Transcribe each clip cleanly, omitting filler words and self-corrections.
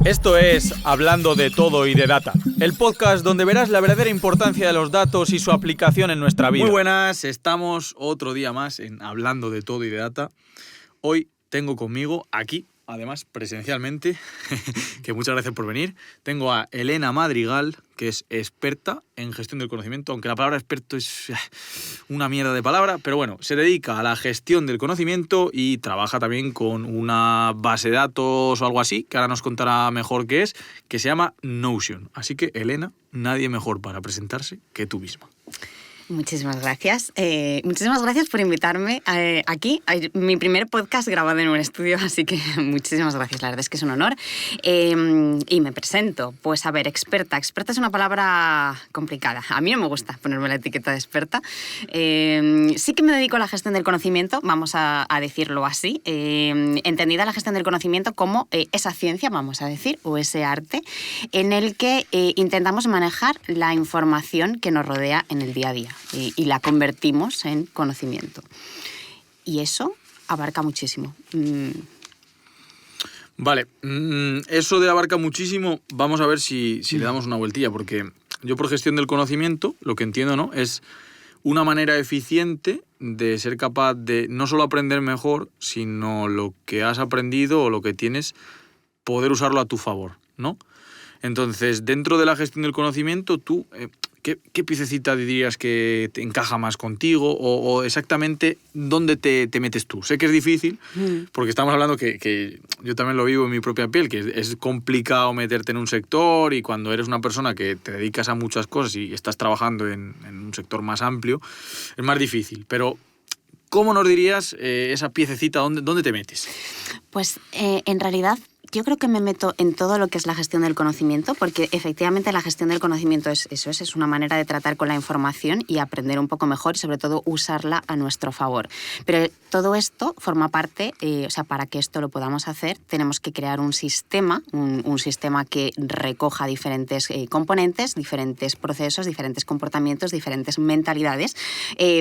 Esto es Hablando de Todo y de Data, el podcast donde verás la verdadera importancia de los datos y su aplicación en nuestra vida. Muy buenas, estamos otro día más en Hablando de Todo y de Data. Hoy tengo conmigo aquí, además presencialmente, que muchas gracias por venir, tengo a Elena Madrigal, que es experta en gestión del conocimiento, aunque la palabra experto es una mierda de palabra, pero bueno, se dedica a la gestión del conocimiento y trabaja también con una base de datos o algo así, que ahora nos contará mejor qué es, que se llama Notion. Así que, Elena, nadie mejor para presentarse que tú misma. Muchísimas gracias. Muchísimas gracias por invitarme aquí. Mi primer podcast grabado en un estudio, así que muchísimas gracias. La verdad es que es un honor. Y me presento. Pues a ver, experta. Experta es una palabra complicada. A mí no me gusta ponerme la etiqueta de experta. Sí que me dedico a la gestión del conocimiento, vamos a decirlo así. Entendida la gestión del conocimiento como esa ciencia, vamos a decir, o ese arte, en el que intentamos manejar la información que nos rodea en el día a día. Y la convertimos en conocimiento. Y eso abarca muchísimo. Vale, eso de abarca muchísimo, vamos a ver si le damos una vueltilla, porque yo por gestión del conocimiento, lo que entiendo, ¿no?, es una manera eficiente de ser capaz de no solo aprender mejor, sino lo que has aprendido o lo que tienes, poder usarlo a tu favor, ¿no? Entonces, dentro de la gestión del conocimiento, tú, ¿qué piececita dirías que te encaja más contigo? O exactamente, ¿dónde te metes tú? Sé que es difícil, porque estamos hablando que yo también lo vivo en mi propia piel, que es complicado meterte en un sector, y cuando eres una persona que te dedicas a muchas cosas y estás trabajando en un sector más amplio, es más difícil. Pero, ¿cómo nos dirías esa piececita? ¿Dónde te metes? Pues, en realidad, yo creo que me meto en todo lo que es la gestión del conocimiento, porque efectivamente la gestión del conocimiento es una manera de tratar con la información y aprender un poco mejor y sobre todo usarla a nuestro favor. Pero todo esto forma parte, para que esto lo podamos hacer, tenemos que crear un sistema, un sistema que recoja diferentes componentes, diferentes procesos, diferentes comportamientos, diferentes mentalidades,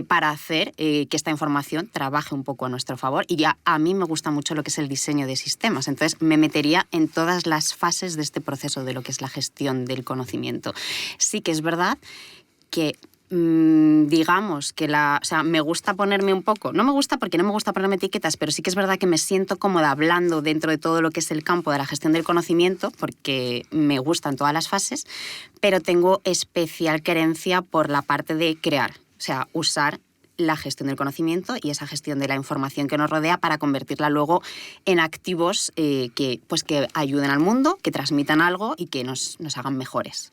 para hacer que esta información trabaje un poco a nuestro favor. Y ya a mí me gusta mucho lo que es el diseño de sistemas, entonces me metería en todas las fases de este proceso de lo que es la gestión del conocimiento. Sí que es verdad que digamos que me gusta ponerme un poco, no me gusta porque no me gusta ponerme etiquetas, pero sí que es verdad que me siento cómoda hablando dentro de todo lo que es el campo de la gestión del conocimiento, porque me gustan todas las fases, pero tengo especial querencia por la parte de crear, usar la gestión del conocimiento y esa gestión de la información que nos rodea para convertirla luego en activos que ayuden al mundo, que transmitan algo y que nos hagan mejores.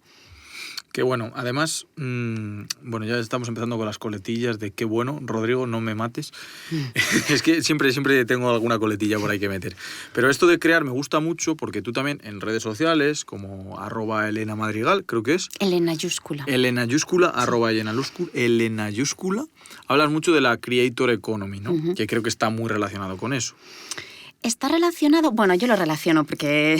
Qué bueno. Además, ya estamos empezando con las coletillas de qué bueno. Rodrigo, no me mates. Es que siempre tengo alguna coletilla por ahí que meter. Pero esto de crear me gusta mucho porque tú también en redes sociales, como @Elena Madrigal, creo que es. Elenayúscula, Elenayúscula, hablas mucho de la Creator Economy, ¿no? Uh-huh. Que creo que está muy relacionado con eso. ¿Está relacionado? Bueno, yo lo relaciono porque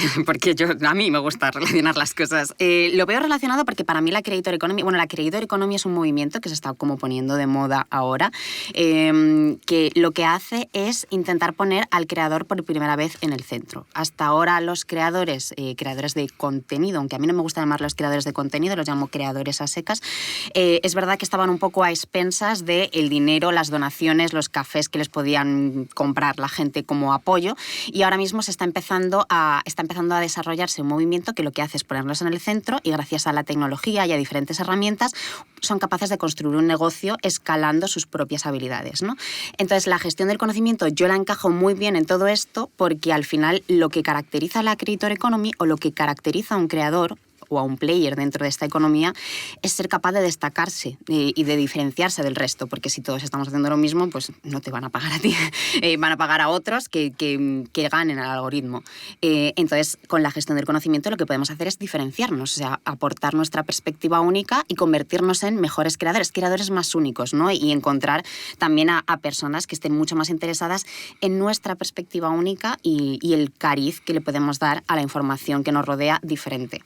a mí me gusta relacionar las cosas. Lo veo relacionado porque para mí la Creator Economy es un movimiento que se está como poniendo de moda ahora, que lo que hace es intentar poner al creador por primera vez en el centro. Hasta ahora los creadores de contenido, aunque a mí no me gusta llamarlos creadores de contenido, los llamo creadores a secas, es verdad que estaban un poco a expensas del dinero, las donaciones, los cafés que les podían comprar la gente como apoyo. Y ahora mismo está empezando a desarrollarse un movimiento que lo que hace es ponerlos en el centro y gracias a la tecnología y a diferentes herramientas son capaces de construir un negocio escalando sus propias habilidades, ¿no? Entonces, la gestión del conocimiento yo la encajo muy bien en todo esto porque al final lo que caracteriza a la Creator Economy o lo que caracteriza a un creador o a un player dentro de esta economía es ser capaz de destacarse y de diferenciarse del resto, porque si todos estamos haciendo lo mismo, pues no te van a pagar a ti, van a pagar a otros que ganen al algoritmo. Entonces, con la gestión del conocimiento lo que podemos hacer es diferenciarnos, aportar nuestra perspectiva única y convertirnos en mejores creadores más únicos, ¿no? Y encontrar también a personas que estén mucho más interesadas en nuestra perspectiva única y el cariz que le podemos dar a la información que nos rodea diferente.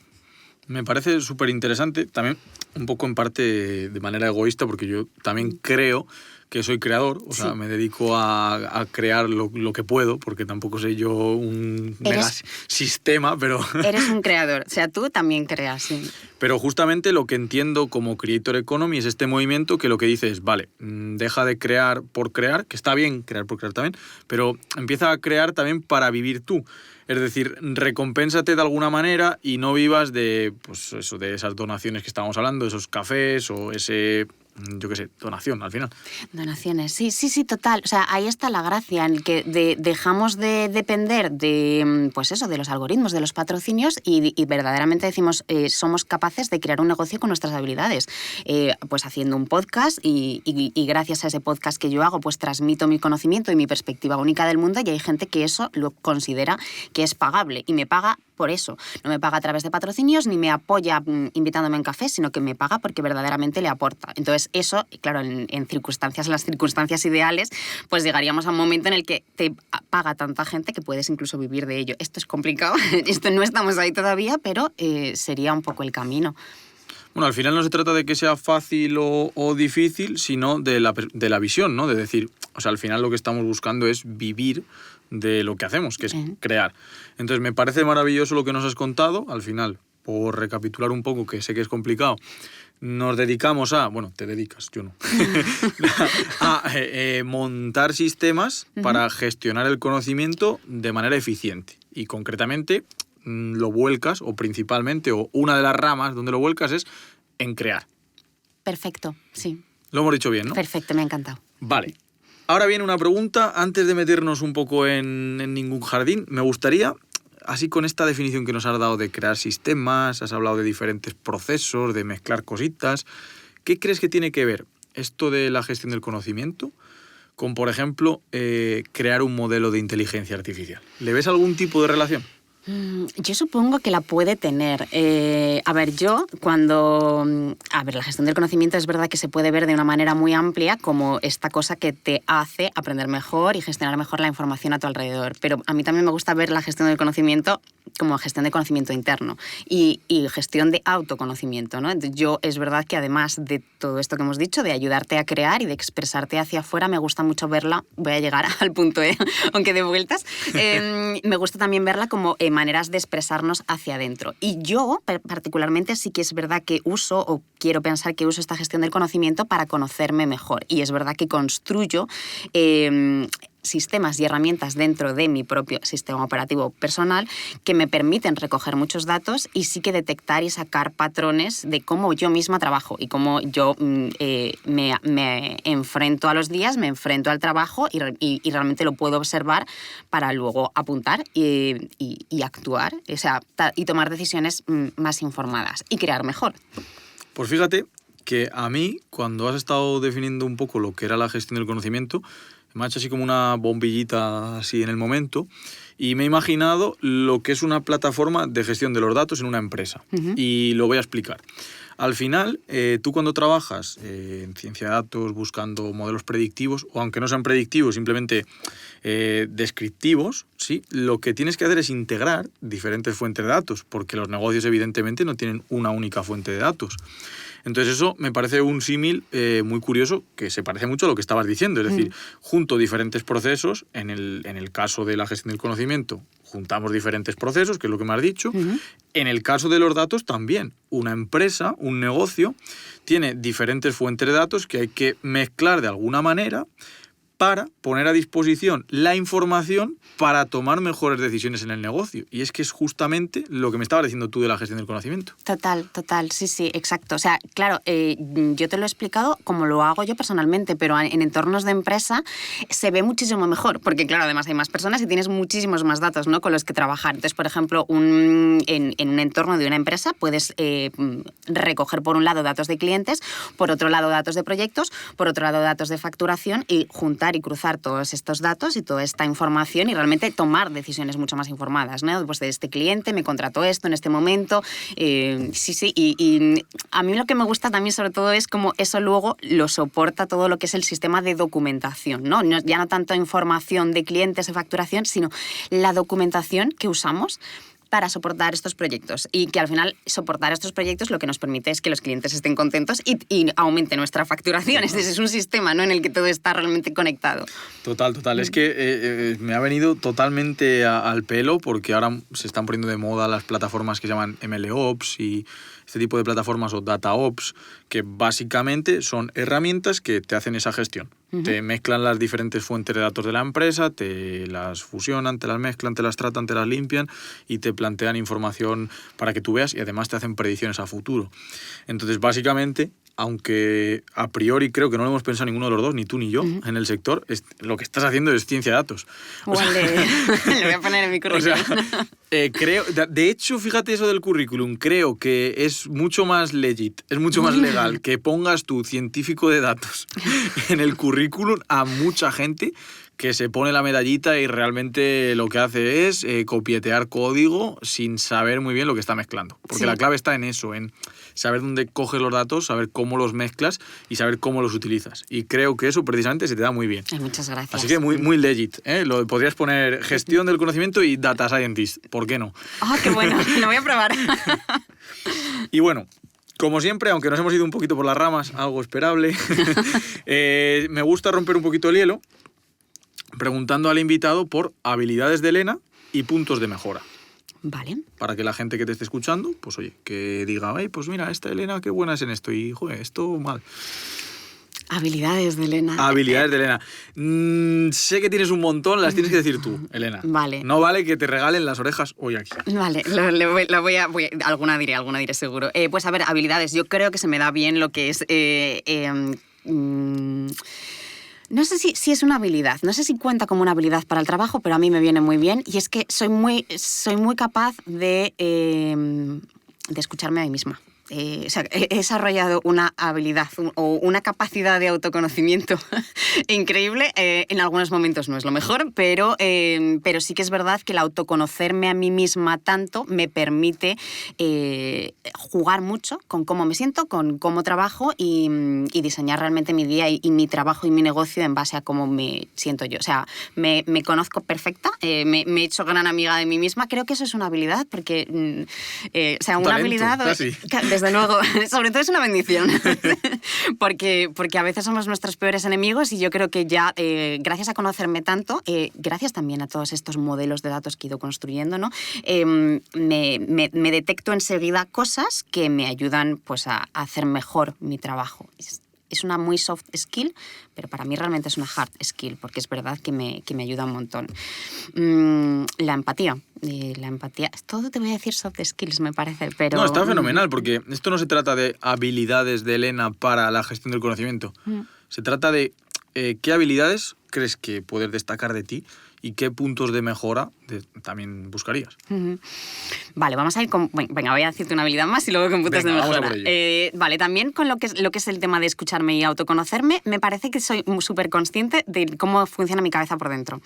Me parece súper interesante, también un poco en parte de manera egoísta, porque yo también creo que soy creador, o sea, me dedico a crear lo que puedo, porque tampoco soy yo un mega sistema, pero... Eres un creador, o sea, tú también creas, sí. Pero justamente lo que entiendo como Creator Economy es este movimiento que lo que dice es, vale, deja de crear por crear, que está bien crear por crear también, pero empieza a crear también para vivir tú. Es decir, recompénsate de alguna manera y no vivas de, pues eso, de esas donaciones que estábamos hablando, esos cafés o ese, yo qué sé, donación al final. Donaciones, sí, total. O sea, ahí está la gracia, en el que dejamos de depender de, pues eso, de los algoritmos, de los patrocinios y verdaderamente decimos, somos capaces de crear un negocio con nuestras habilidades. Pues haciendo un podcast y gracias a ese podcast que yo hago, pues transmito mi conocimiento y mi perspectiva única del mundo y hay gente que eso lo considera que es pagable y me paga por eso. No me paga a través de patrocinios ni me apoya invitándome en café, sino que me paga porque verdaderamente le aporta. Entonces eso, claro, en las circunstancias ideales, pues llegaríamos a un momento en el que te paga tanta gente que puedes incluso vivir de ello. Esto es complicado, esto no estamos ahí todavía, pero sería un poco el camino. Bueno, al final no se trata de que sea fácil o difícil, sino de la visión, ¿no? De decir, o sea, al final lo que estamos buscando es vivir de lo que hacemos, que es crear. Entonces, me parece maravilloso lo que nos has contado. Al final, por recapitular un poco, que sé que es complicado, nos dedicamos a, bueno, te dedicas, yo no, a montar sistemas para gestionar el conocimiento de manera eficiente. Y concretamente lo vuelcas, o principalmente, o una de las ramas donde lo vuelcas es en crear. Perfecto, sí. Lo hemos dicho bien, ¿no? Perfecto, me ha encantado. Vale. Ahora viene una pregunta, antes de meternos un poco en ningún jardín, me gustaría, así con esta definición que nos has dado de crear sistemas, has hablado de diferentes procesos, de mezclar cositas, ¿qué crees que tiene que ver esto de la gestión del conocimiento con, por ejemplo, crear un modelo de inteligencia artificial? ¿Le ves algún tipo de relación? Yo supongo que la puede tener. A ver, la gestión del conocimiento es verdad que se puede ver de una manera muy amplia como esta cosa que te hace aprender mejor y gestionar mejor la información a tu alrededor. Pero a mí también me gusta ver la gestión del conocimiento como gestión de conocimiento interno y gestión de autoconocimiento, ¿no? Yo es verdad que además de todo esto que hemos dicho, de ayudarte a crear y de expresarte hacia afuera, me gusta mucho verla, voy a llegar al punto, aunque de vueltas, me gusta también verla como maneras de expresarnos hacia adentro. Y yo particularmente sí que es verdad que uso, o quiero pensar que uso esta gestión del conocimiento para conocerme mejor. Y es verdad que construyo sistemas y herramientas dentro de mi propio sistema operativo personal que me permiten recoger muchos datos y sí que detectar y sacar patrones de cómo yo misma trabajo y cómo yo me enfrento a los días, me enfrento al trabajo y realmente lo puedo observar para luego apuntar y actuar, o sea, y tomar decisiones más informadas y crear mejor. Pues fíjate que a mí, cuando has estado definiendo un poco lo que era la gestión del conocimiento, me ha hecho así como una bombillita así en el momento y me he imaginado lo que es una plataforma de gestión de los datos en una empresa. Y lo voy a explicar. Al final, tú cuando trabajas en ciencia de datos buscando modelos predictivos, o aunque no sean predictivos, simplemente descriptivos, ¿sí? Lo que tienes que hacer es integrar diferentes fuentes de datos, porque los negocios evidentemente no tienen una única fuente de datos. Entonces eso me parece un símil muy curioso que se parece mucho a lo que estabas diciendo. Es decir, junto diferentes procesos, en el caso de la gestión del conocimiento, juntamos diferentes procesos, que es lo que me has dicho. En el caso de los datos también. Una empresa, un negocio, tiene diferentes fuentes de datos que hay que mezclar de alguna manera para poner a disposición la información para tomar mejores decisiones en el negocio. Y es que es justamente lo que me estabas diciendo tú de la gestión del conocimiento. Total, sí, exacto. O sea, claro, yo te lo he explicado como lo hago yo personalmente, pero en entornos de empresa se ve muchísimo mejor, porque claro, además hay más personas y tienes muchísimos más datos, ¿no?, con los que trabajar. Entonces, por ejemplo, en un entorno de una empresa puedes recoger por un lado datos de clientes, por otro lado datos de proyectos, por otro lado datos de facturación y juntar y cruzar todos estos datos y toda esta información y realmente tomar decisiones mucho más informadas, ¿no? Pues de este cliente me contrató esto en este momento, y a mí lo que me gusta también sobre todo es como eso luego lo soporta todo lo que es el sistema de documentación, ¿no? Ya no tanto información de clientes de facturación, sino la documentación que usamos para soportar estos proyectos y que al final soportar estos proyectos lo que nos permite es que los clientes estén contentos y aumente nuestra facturación. Ese es un sistema, ¿no?, en el que todo está realmente conectado. Total. Es que me ha venido totalmente al pelo porque ahora se están poniendo de moda las plataformas que se llaman MLOps y este tipo de plataformas o DataOps, que básicamente son herramientas que te hacen esa gestión. Te mezclan las diferentes fuentes de datos de la empresa, te las fusionan, te las mezclan, te las tratan, te las limpian y te plantean información para que tú veas y además te hacen predicciones a futuro. Entonces, básicamente, aunque a priori creo que no lo hemos pensado ninguno de los dos, ni tú ni yo, en el sector, lo que estás haciendo es ciencia de datos. Vale, lo voy a poner en mi currículum. Creo, de hecho, fíjate eso del currículum, creo que es mucho más legit, es mucho más legal que pongas tu científico de datos en el currículum a mucha gente que se pone la medallita y realmente lo que hace es copietear código sin saber muy bien lo que está mezclando. Porque la clave está en eso, en saber dónde coges los datos, saber cómo los mezclas y saber cómo los utilizas. Y creo que eso precisamente se te da muy bien. Ay, muchas gracias. Así que muy legit, ¿eh? Podrías poner gestión del conocimiento y data scientist. ¿Por qué no? ¡Ah, qué bueno! Lo voy a probar. Y bueno, como siempre, aunque nos hemos ido un poquito por las ramas, algo esperable, me gusta romper un poquito el hielo preguntando al invitado por habilidades de Elena y puntos de mejora. Vale. Para que la gente que te esté escuchando, pues oye, que diga, pues mira, esta Elena qué buena es en esto y, joder, esto mal. Habilidades de Elena. Habilidades de Elena. Sé que tienes un montón, las tienes que decir tú, Elena. Vale. No vale que te regalen las orejas hoy aquí. Vale, alguna diré seguro. Pues a ver, habilidades. Yo creo que se me da bien lo que es... no sé si es una habilidad, no sé si cuenta como una habilidad para el trabajo, pero a mí me viene muy bien y es que soy muy capaz de escucharme a mí misma. O sea, he desarrollado una habilidad o una capacidad de autoconocimiento increíble. En algunos momentos no es lo mejor, pero sí que es verdad que el autoconocerme a mí misma tanto me permite jugar mucho con cómo me siento, con cómo trabajo y diseñar realmente mi día y mi trabajo y mi negocio en base a cómo me siento yo. O sea, me conozco perfecta, me he hecho gran amiga de mí misma. Creo que eso es una habilidad porque, o sea, una talento, habilidad... Casi. Desde luego, sobre todo es una bendición, porque a veces somos nuestros peores enemigos y yo creo que ya, gracias a conocerme tanto, gracias también a todos estos modelos de datos que he ido construyendo, ¿no? Me detecto enseguida cosas que me ayudan pues, a hacer mejor mi trabajo. Es una muy soft skill, pero para mí realmente es una hard skill, porque es verdad que me ayuda un montón. La empatía. Todo te voy a decir soft skills, me parece, pero... No, está fenomenal, porque esto no se trata de habilidades de Elena para la gestión del conocimiento. Se trata de qué habilidades crees que puedes destacar de ti y qué puntos de mejora también buscarías. Vale, vamos a ir con... Venga, voy a decirte una habilidad más y luego con puntos de mejora. Vale, también con lo que es el tema de escucharme y autoconocerme, me parece que soy súper consciente de cómo funciona mi cabeza por dentro.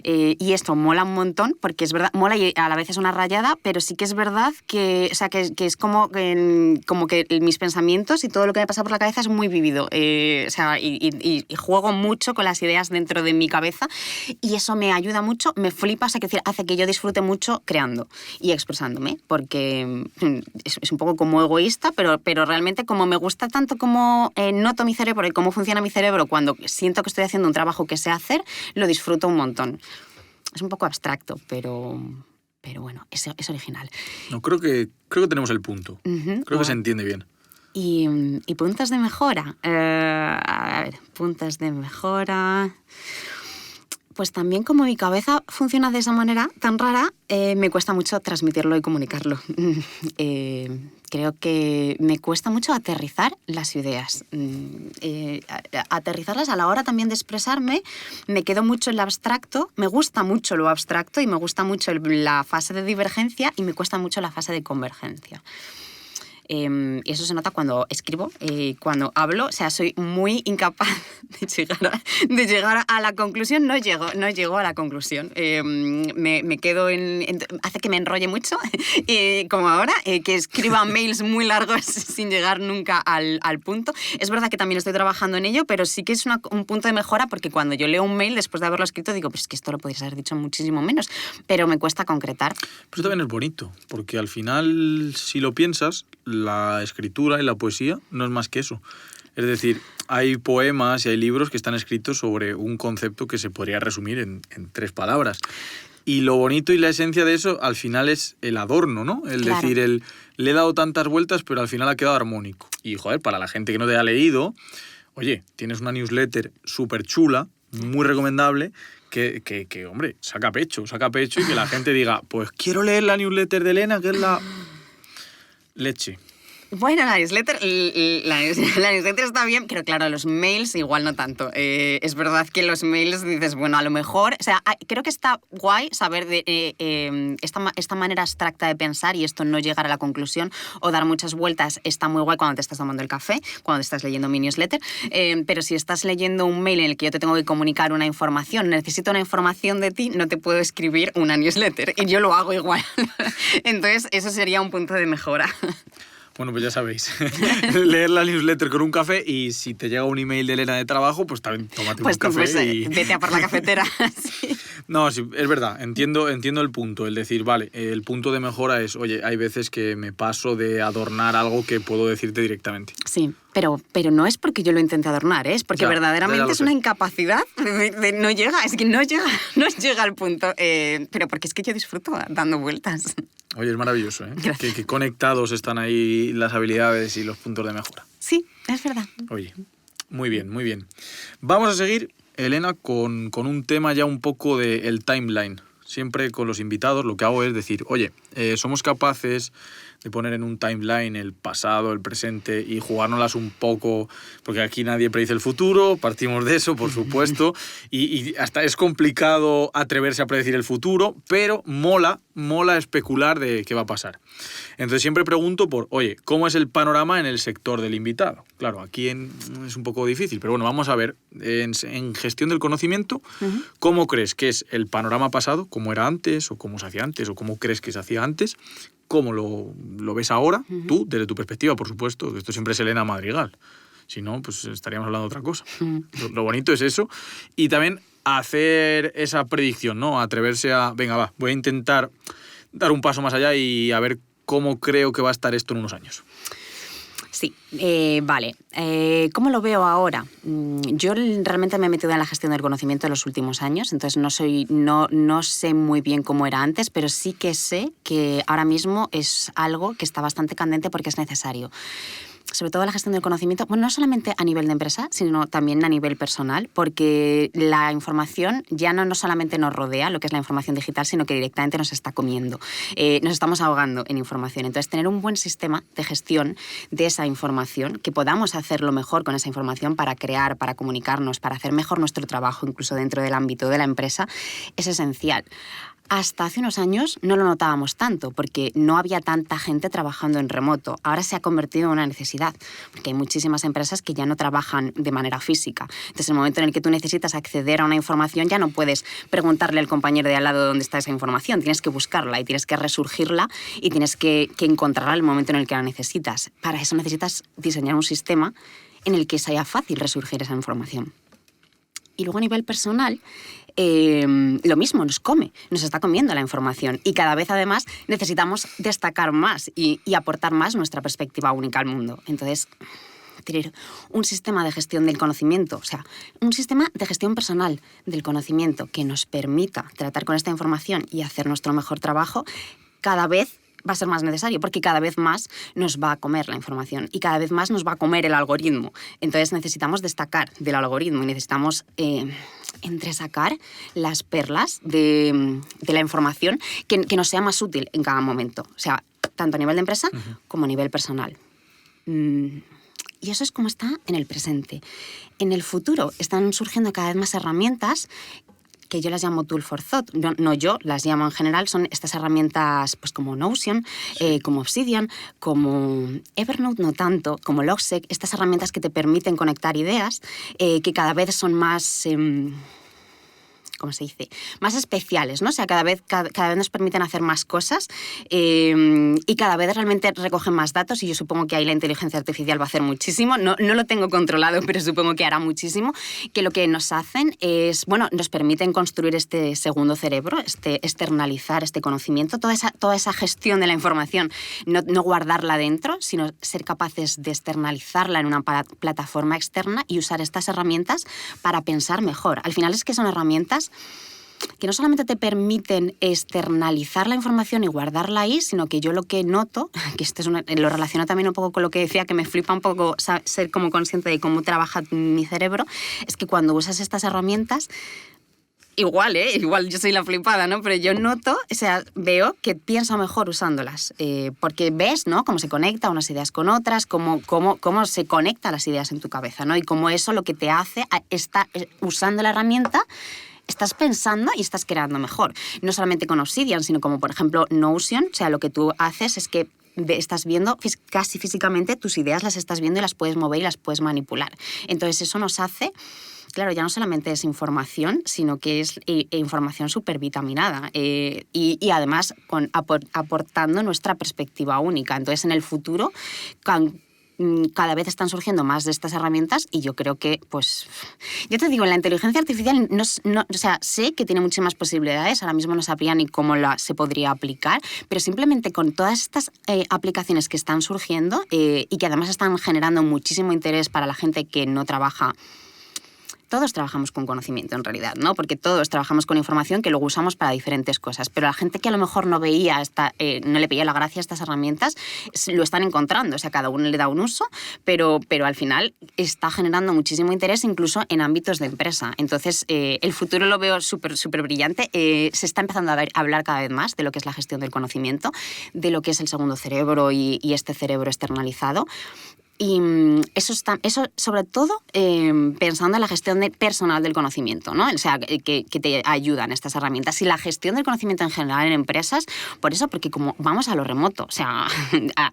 Y esto mola un montón, porque es verdad, mola y a la vez es una rayada, pero sí que es verdad que, o sea, que es como que mis pensamientos y todo lo que me pasa por la cabeza es muy vivido. O sea, y juego mucho con las ideas dentro de mi cabeza y eso me ayuda mucho, me flipa, o sea, que hace que yo disfrute mucho creando y expresándome, porque es un poco como egoísta, pero realmente como me gusta tanto como noto mi cerebro y cómo funciona mi cerebro cuando siento que estoy haciendo un trabajo que sé hacer, lo disfruto un montón. Es un poco abstracto, pero bueno, es original. No, creo que tenemos el punto. Creo que se entiende bien. ¿Y puntos de mejora? A ver, puntos de mejora... Pues también como mi cabeza funciona de esa manera tan rara, me cuesta mucho transmitirlo y comunicarlo. Creo que me cuesta mucho aterrizar las ideas. Aterrizarlas a la hora también de expresarme, me quedo mucho en lo abstracto, me gusta mucho lo abstracto y me gusta mucho la fase de divergencia y me cuesta mucho la fase de convergencia. eso se nota cuando escribo, cuando hablo. O sea, soy muy incapaz de llegar a la conclusión. No llego a la conclusión. Me quedo hace que me enrolle mucho, como ahora, que escriba mails muy largos sin llegar nunca al punto. Es verdad que también estoy trabajando en ello, pero sí que es un punto de mejora, porque cuando yo leo un mail después de haberlo escrito digo, pues es que esto lo podrías haber dicho muchísimo menos, pero me cuesta concretar. Pero eso también es bonito, porque al final, si lo piensas, la escritura y la poesía no es más que eso. Es decir, hay poemas y hay libros que están escritos sobre un concepto que se podría resumir en 3 palabras. Y lo bonito y la esencia de eso, al final, es el adorno, ¿no? El Claro. decir, le he dado tantas vueltas, pero al final ha quedado armónico. Y, joder, para la gente que no te ha leído, oye, tienes una newsletter súper chula, muy recomendable, que, hombre, saca pecho y que la gente diga, pues quiero leer la newsletter de Elena, que es la leche. Bueno, la newsletter está bien, pero claro, los mails igual no tanto. Es verdad que los mails dices, bueno, a lo mejor... O sea, creo que está guay saber de esta manera abstracta de pensar y esto no llegar a la conclusión o dar muchas vueltas. Está muy guay cuando te estás tomando el café, cuando estás leyendo mi newsletter, pero si estás leyendo un mail en el que yo te tengo que comunicar una información, necesito una información de ti, no te puedo escribir una newsletter y yo lo hago igual. Entonces, eso sería un punto de mejora. Bueno, pues ya sabéis, leer la newsletter con un café, y si te llega un email de Elena de trabajo, pues también tómate un café y... Vete a por la cafetera. Sí. No, sí, es verdad, entiendo el punto, el decir, vale, el punto de mejora es, oye, hay veces que me paso de adornar algo que puedo decirte directamente. Sí, pero no es porque yo lo intente adornar, es porque Ya, verdaderamente ya es lo una sé. incapacidad, no llega al punto, pero porque es que yo disfruto dando vueltas. Oye, es maravilloso, ¿eh? Gracias. Que conectados están ahí las habilidades y los puntos de mejora. Sí, es verdad. Oye, muy bien, muy bien. Vamos a seguir, Elena, con un tema ya un poco del timeline. Siempre con los invitados lo que hago es decir, oye, somos capaces de poner en un timeline el pasado, el presente y jugárnoslas un poco, porque aquí nadie predice el futuro, partimos de eso, por supuesto, y hasta es complicado atreverse a predecir el futuro, pero mola especular de qué va a pasar. Entonces siempre pregunto por, oye, ¿cómo es el panorama en el sector del invitado? Claro, aquí es un poco difícil, pero bueno, vamos a ver, en gestión del conocimiento, ¿cómo crees que es el panorama pasado? ¿Cómo era antes? ¿O cómo se hacía antes? ¿O cómo crees que se hacía antes? ¿Cómo lo ves ahora? Tú, desde tu perspectiva, por supuesto, que esto siempre es Elena Madrigal. Si no, pues estaríamos hablando de otra cosa. Lo bonito es eso. Y también hacer esa predicción, ¿no? Atreverse a, venga, va, voy a intentar dar un paso más allá y a ver cómo creo que va a estar esto en unos años. Sí, vale. ¿Cómo lo veo ahora? Yo realmente me he metido en la gestión del conocimiento en los últimos años, entonces no sé muy bien cómo era antes, pero sí que sé que ahora mismo es algo que está bastante candente porque es necesario. Sobre todo la gestión del conocimiento, bueno, no solamente a nivel de empresa, sino también a nivel personal, porque la información ya no solamente nos rodea, lo que es la información digital, sino que directamente nos está comiendo. Nos estamos ahogando en información. Entonces, tener un buen sistema de gestión de esa información, que podamos hacerlo mejor con esa información para crear, para comunicarnos, para hacer mejor nuestro trabajo, incluso dentro del ámbito de la empresa, es esencial. Hasta hace unos años no lo notábamos tanto porque no había tanta gente trabajando en remoto. Ahora se ha convertido en una necesidad porque hay muchísimas empresas que ya no trabajan de manera física. Entonces, en el momento en el que tú necesitas acceder a una información, ya no puedes preguntarle al compañero de al lado dónde está esa información. Tienes que buscarla y tienes que resurgirla y tienes que encontrarla en el momento en el que la necesitas. Para eso necesitas diseñar un sistema en el que sea fácil resurgir esa información. Y luego a nivel personal, lo mismo, nos está comiendo la información y cada vez además necesitamos destacar más y aportar más nuestra perspectiva única al mundo. Entonces, tener un sistema de gestión del conocimiento, o sea, un sistema de gestión personal del conocimiento que nos permita tratar con esta información y hacer nuestro mejor trabajo, cada vez va a ser más necesario porque cada vez más nos va a comer la información y cada vez más nos va a comer el algoritmo. Entonces necesitamos destacar del algoritmo y necesitamos entresacar las perlas de la información que nos sea más útil en cada momento. O sea, tanto a nivel de empresa como a nivel personal. Y eso es como está en el presente. En el futuro están surgiendo cada vez más herramientas que yo las llamo tool for thought, no yo, las llamo en general, son estas herramientas pues como Notion, como Obsidian, como Evernote no tanto, como Logseq, estas herramientas que te permiten conectar ideas, que cada vez son más... ¿cómo se dice? Más especiales, ¿no? O sea, cada vez nos permiten hacer más cosas y cada vez realmente recogen más datos y yo supongo que ahí la inteligencia artificial va a hacer muchísimo. No lo tengo controlado, pero supongo que hará muchísimo. Que lo que nos hacen es, bueno, nos permiten construir este segundo cerebro, externalizar este conocimiento, toda esa gestión de la información, no guardarla dentro, sino ser capaces de externalizarla en una plataforma externa y usar estas herramientas para pensar mejor. Al final es que son herramientas que no solamente te permiten externalizar la información y guardarla ahí, sino que yo lo que noto, que esto lo relaciono también un poco con lo que decía, que me flipa un poco ser como consciente de cómo trabaja mi cerebro, es que cuando usas estas herramientas, igual yo soy la flipada, ¿no? Pero yo noto, o sea, veo que pienso mejor usándolas, porque ves, ¿no? Cómo se conecta unas ideas con otras, cómo se conectan las ideas en tu cabeza, ¿no? Y cómo eso lo que te hace, usando la herramienta, estás pensando y estás creando mejor. No solamente con Obsidian, sino como, por ejemplo, Notion. O sea, lo que tú haces es que estás viendo casi físicamente tus ideas, las estás viendo y las puedes mover y las puedes manipular. Entonces, eso nos hace... Claro, ya no solamente es información, sino que es información supervitaminada y además aportando nuestra perspectiva única. Entonces, en el futuro... cada vez están surgiendo más de estas herramientas y yo creo que, pues, yo te digo, la inteligencia artificial, o sea, sé que tiene muchísimas posibilidades, ahora mismo no sabría ni cómo se podría aplicar, pero simplemente con todas estas aplicaciones que están surgiendo y que además están generando muchísimo interés para la gente que no trabaja. Todos trabajamos con conocimiento, en realidad, ¿no? Porque todos trabajamos con información que luego usamos para diferentes cosas. Pero la gente que a lo mejor no le veía la gracia a estas herramientas, lo están encontrando. O sea, cada uno le da un uso, pero al final está generando muchísimo interés incluso en ámbitos de empresa. Entonces, el futuro lo veo súper brillante. Se está empezando a hablar cada vez más de lo que es la gestión del conocimiento, de lo que es el segundo cerebro y este cerebro externalizado. Y eso sobre todo pensando en la gestión personal del conocimiento, ¿no? O sea, que te ayudan estas herramientas. Y la gestión del conocimiento en general en empresas, porque como vamos a lo remoto, o sea,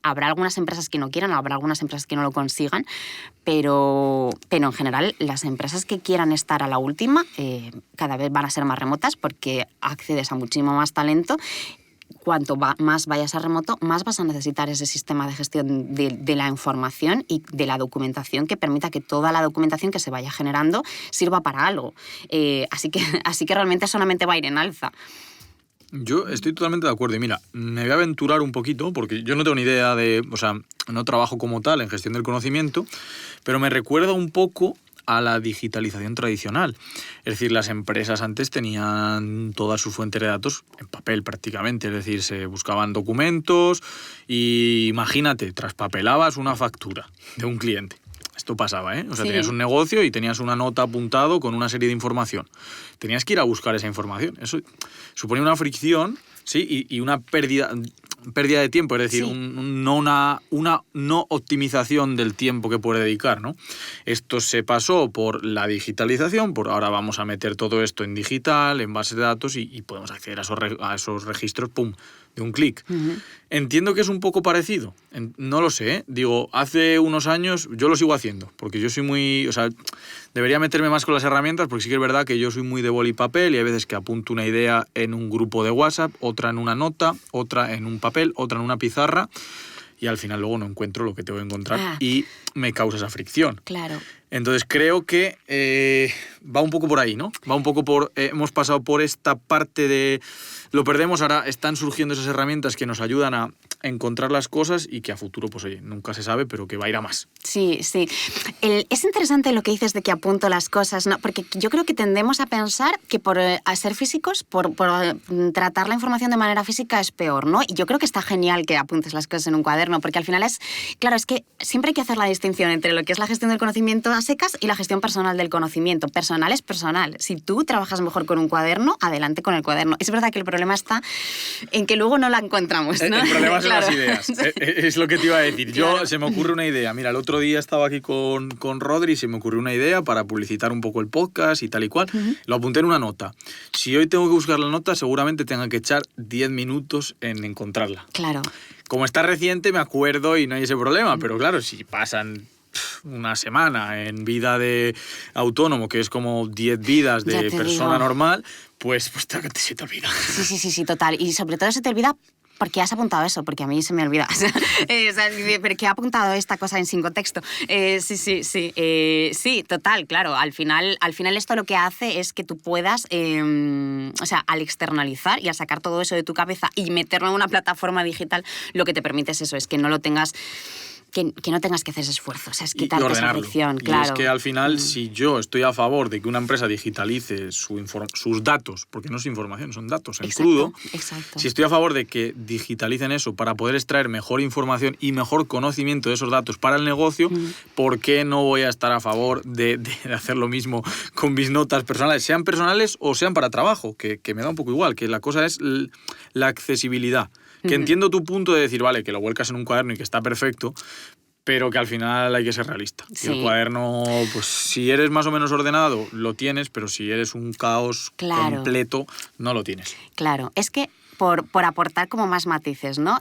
habrá algunas empresas que no quieran, habrá algunas empresas que no lo consigan, pero en general las empresas que quieran estar a la última cada vez van a ser más remotas porque accedes a muchísimo más talento. Cuanto más vayas a remoto, más vas a necesitar ese sistema de gestión de la información y de la documentación que permita que toda la documentación que se vaya generando sirva para algo. Así que realmente solamente va a ir en alza. Yo estoy totalmente de acuerdo. Y mira, me voy a aventurar un poquito, porque yo no tengo ni idea o sea, no trabajo como tal en gestión del conocimiento, pero me recuerda un poco a la digitalización tradicional. Es decir, las empresas antes tenían todas sus fuentes de datos en papel prácticamente, es decir, se buscaban documentos y imagínate, traspapelabas una factura de un cliente. Esto pasaba, ¿eh? O sea, sí. Tenías un negocio y tenías una nota apuntado con una serie de información. Tenías que ir a buscar esa información. Eso suponía una fricción, sí, y una pérdida de tiempo, es decir, sí. Una no optimización del tiempo que puede dedicar, ¿no? Esto se pasó por la digitalización, por ahora vamos a meter todo esto en digital, en base de datos y podemos acceder a esos registros, ¡pum!, de un clic. Uh-huh. Entiendo que es un poco parecido, no lo sé, ¿eh? Digo, hace unos años yo lo sigo haciendo, porque yo soy muy, o sea, debería meterme más con las herramientas, porque sí que es verdad que yo soy muy de boli y papel y hay veces que apunto una idea en un grupo de WhatsApp, otra en una nota, otra en un papel, otra en una pizarra y al final luego no encuentro lo que tengo que encontrar y me causa esa fricción. Claro. Entonces creo que va un poco por ahí, ¿no? Va un poco por... hemos pasado por esta parte de... Lo perdemos, ahora están surgiendo esas herramientas que nos ayudan a encontrar las cosas y que a futuro, pues oye, nunca se sabe, pero que va a ir a más. Sí, sí. Es interesante lo que dices de que apunto las cosas, ¿no? Porque yo creo que tendemos a pensar que por ser físicos, por tratar la información de manera física es peor, ¿no? Y yo creo que está genial que apuntes las cosas en un cuaderno, porque al final claro, es que siempre hay que hacer la distinción entre lo que es la gestión del conocimiento a secas y la gestión personal del conocimiento. Personal es personal. Si tú trabajas mejor con un cuaderno, adelante con el cuaderno. Es verdad que el problema está en que luego no la encontramos, ¿no? El problema son Claro. las ideas. Es lo que te iba a decir. Claro. Se me ocurre una idea. Mira, el otro día estaba aquí con Rodri y se me ocurrió una idea para publicitar un poco el podcast y tal y cual. Lo apunté en una nota. Si hoy tengo que buscar la nota, seguramente tenga que echar 10 minutos en encontrarla. Claro. Como está reciente, me acuerdo y no hay ese problema. Pero claro, si pasan una semana en vida de autónomo, que es como 10 vidas Ya de te persona digo. normal, pues se te olvida. Sí, total. Y sobre todo se te olvida porque has apuntado eso, porque a mí se me olvida. Porque he apuntado esta cosa sin contexto. Sí, total, claro. Al final esto lo que hace es que tú puedas, al externalizar y al sacar todo eso de tu cabeza y meterlo en una plataforma digital, lo que te permite es eso, es que no lo tengas... Que no tengas que hacer ese esfuerzo, o sea, es Y quitarte esa ordenarlo. fricción, Y claro. es que al final, si yo estoy a favor de que una empresa digitalice sus datos, porque no es información, son datos en crudo, Exacto. si estoy a favor de que digitalicen eso para poder extraer mejor información y mejor conocimiento de esos datos para el negocio, ¿por qué no voy a estar a favor de hacer lo mismo con mis notas personales, sean personales o sean para trabajo? Que me da un poco igual, que la cosa es la accesibilidad. Que entiendo tu punto de decir, vale, que lo vuelcas en un cuaderno y que está perfecto, pero que al final hay que ser realista. Sí. Y el cuaderno, pues si eres más o menos ordenado, lo tienes, pero si eres un caos completo, no lo tienes. Claro, es que por aportar como más matices, ¿no?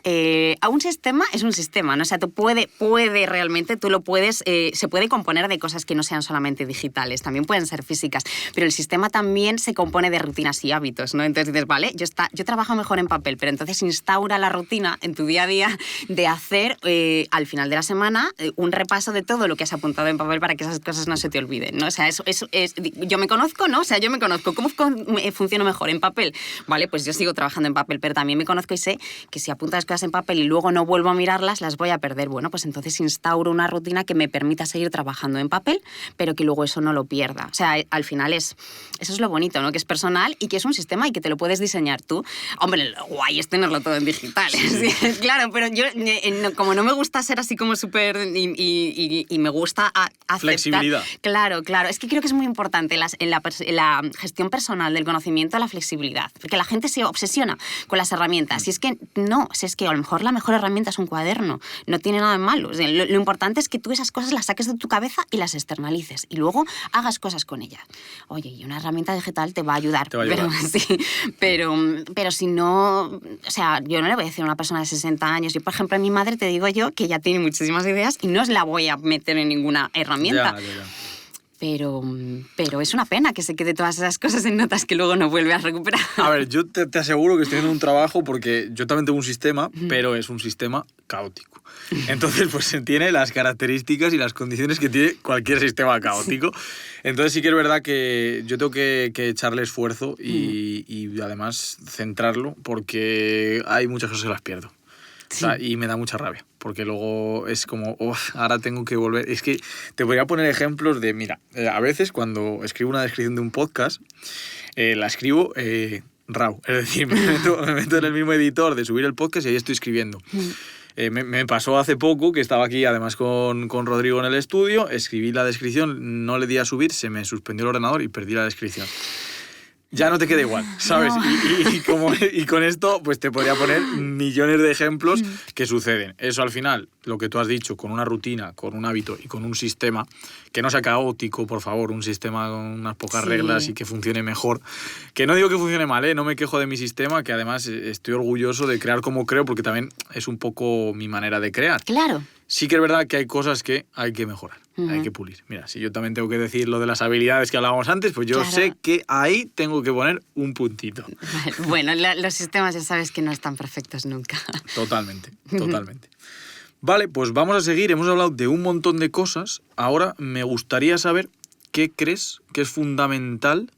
A un sistema es un sistema, ¿no? O sea, tú realmente, tú lo puedes, se puede componer de cosas que no sean solamente digitales, también pueden ser físicas, pero el sistema también se compone de rutinas y hábitos, ¿no? Entonces dices, vale, yo trabajo mejor en papel, pero entonces instaura la rutina en tu día a día de hacer al final de la semana un repaso de todo lo que has apuntado en papel para que esas cosas no se te olviden, ¿no? O sea, eso es, yo me conozco, ¿no? O sea, yo me conozco. ¿Cómo funciono mejor? En papel. Vale, pues yo sigo trabajando en papel, pero también me conozco y sé que si apunto las cosas en papel y luego no vuelvo a mirarlas, las voy a perder. Bueno, pues entonces instauro una rutina que me permita seguir trabajando en papel, pero que luego eso no lo pierda. O sea, al final eso es lo bonito, ¿no? Que es personal y que es un sistema y que te lo puedes diseñar tú. Hombre, lo guay es tenerlo todo en digital. Sí. Claro, pero yo, como no me gusta ser así como súper... Y me gusta aceptar... Flexibilidad. Claro. Es que creo que es muy importante en la gestión personal del conocimiento la flexibilidad, porque la gente se obsesiona con las herramientas. Y es que no, si es que a lo mejor la mejor herramienta es un cuaderno, no tiene nada de malo. O sea, lo importante es que tú esas cosas las saques de tu cabeza y las externalices y luego hagas cosas con ellas. Oye, y una herramienta digital te va a ayudar. Pero si no, o sea, yo no le voy a decir a una persona de 60 años, yo por ejemplo a mi madre te digo yo que ya tiene muchísimas ideas y no la voy a meter en ninguna herramienta. Ya. Pero es una pena que se quede todas esas cosas en notas que luego no vuelve a recuperar. A ver, yo te aseguro que estoy en un trabajo porque yo también tengo un sistema, pero es un sistema caótico. Entonces, pues tiene las características y las condiciones que tiene cualquier sistema caótico. Entonces sí que es verdad que yo tengo que echarle esfuerzo y además centrarlo porque hay muchas cosas que las pierdo. Sí. O sea, y me da mucha rabia, porque luego es como, ahora tengo que volver. Es que te podría poner ejemplos de, mira, a veces cuando escribo una descripción de un podcast, la escribo RAW, es decir, me meto en el mismo editor de subir el podcast y ahí estoy escribiendo. Me pasó hace poco que estaba aquí además con Rodrigo en el estudio, escribí la descripción, no le di a subir, se me suspendió el ordenador y perdí la descripción. Ya no te queda igual, ¿sabes? No. Y con esto pues te podría poner millones de ejemplos que suceden. Eso al final, lo que tú has dicho, con una rutina, con un hábito y con un sistema, que no sea caótico, por favor, un sistema con unas pocas reglas y que funcione mejor. Que no digo que funcione mal, no me quejo de mi sistema, que además estoy orgulloso de crear como creo, porque también es un poco mi manera de crear. Claro. Sí que es verdad que hay cosas que hay que mejorar, hay que pulir. Mira, si yo también tengo que decir lo de las habilidades que hablábamos antes, pues yo sé que ahí tengo que poner un puntito. Bueno, los sistemas ya sabes que no están perfectos nunca. Totalmente. Vale, pues vamos a seguir. Hemos hablado de un montón de cosas. Ahora me gustaría saber qué crees que es fundamental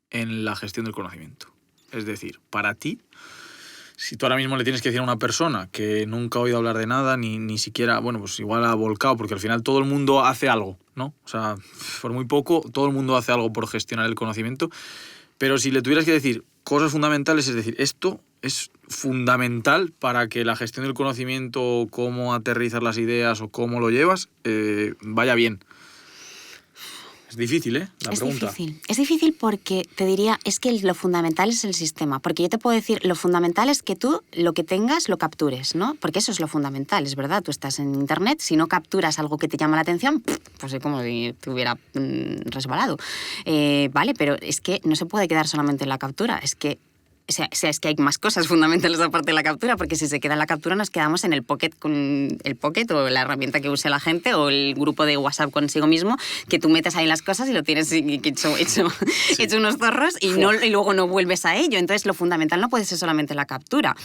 en la gestión del conocimiento. Es decir, para ti, si tú ahora mismo le tienes que decir a una persona que nunca ha oído hablar de nada, ni siquiera, bueno, pues igual ha volcado, porque al final todo el mundo hace algo, ¿no? O sea, por muy poco, todo el mundo hace algo por gestionar el conocimiento, pero si le tuvieras que decir cosas fundamentales, es decir, esto es fundamental para que la gestión del conocimiento, cómo aterrizar las ideas o cómo lo llevas, vaya bien. Es difícil, ¿eh? La pregunta. Es difícil porque te diría, es que lo fundamental es el sistema. Porque yo te puedo decir, lo fundamental es que tú lo que tengas lo captures, ¿no? Porque eso es lo fundamental, es verdad. Tú estás en internet, si no capturas algo que te llama la atención, pues es como si te hubiera resbalado. Vale, pero es que no se puede quedar solamente en la captura, es que es que hay más cosas fundamentales aparte de la captura, porque si se queda en la captura nos quedamos en el Pocket, con el Pocket o la herramienta que use la gente o el grupo de WhatsApp consigo mismo, que tú metes ahí las cosas y lo tienes hecho unos zorros y luego no vuelves a ello. Entonces lo fundamental no puede ser solamente la captura.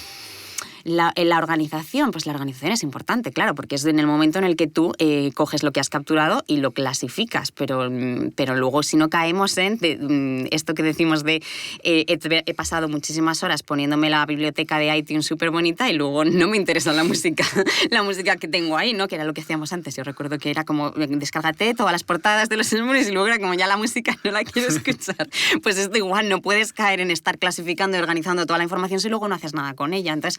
La organización, pues la organización es importante, claro, porque es en el momento en el que tú coges lo que has capturado y lo clasificas, pero luego si no caemos en esto que decimos de he pasado muchísimas horas poniéndome la biblioteca de iTunes súper bonita y luego no me interesa la música que tengo ahí, ¿no? Que era lo que hacíamos antes. Yo recuerdo que era como, descárgate todas las portadas de los álbumes y luego era como ya la música no la quiero escuchar. Pues esto igual, no puedes caer en estar clasificando y organizando toda la información si luego no haces nada con ella. Entonces,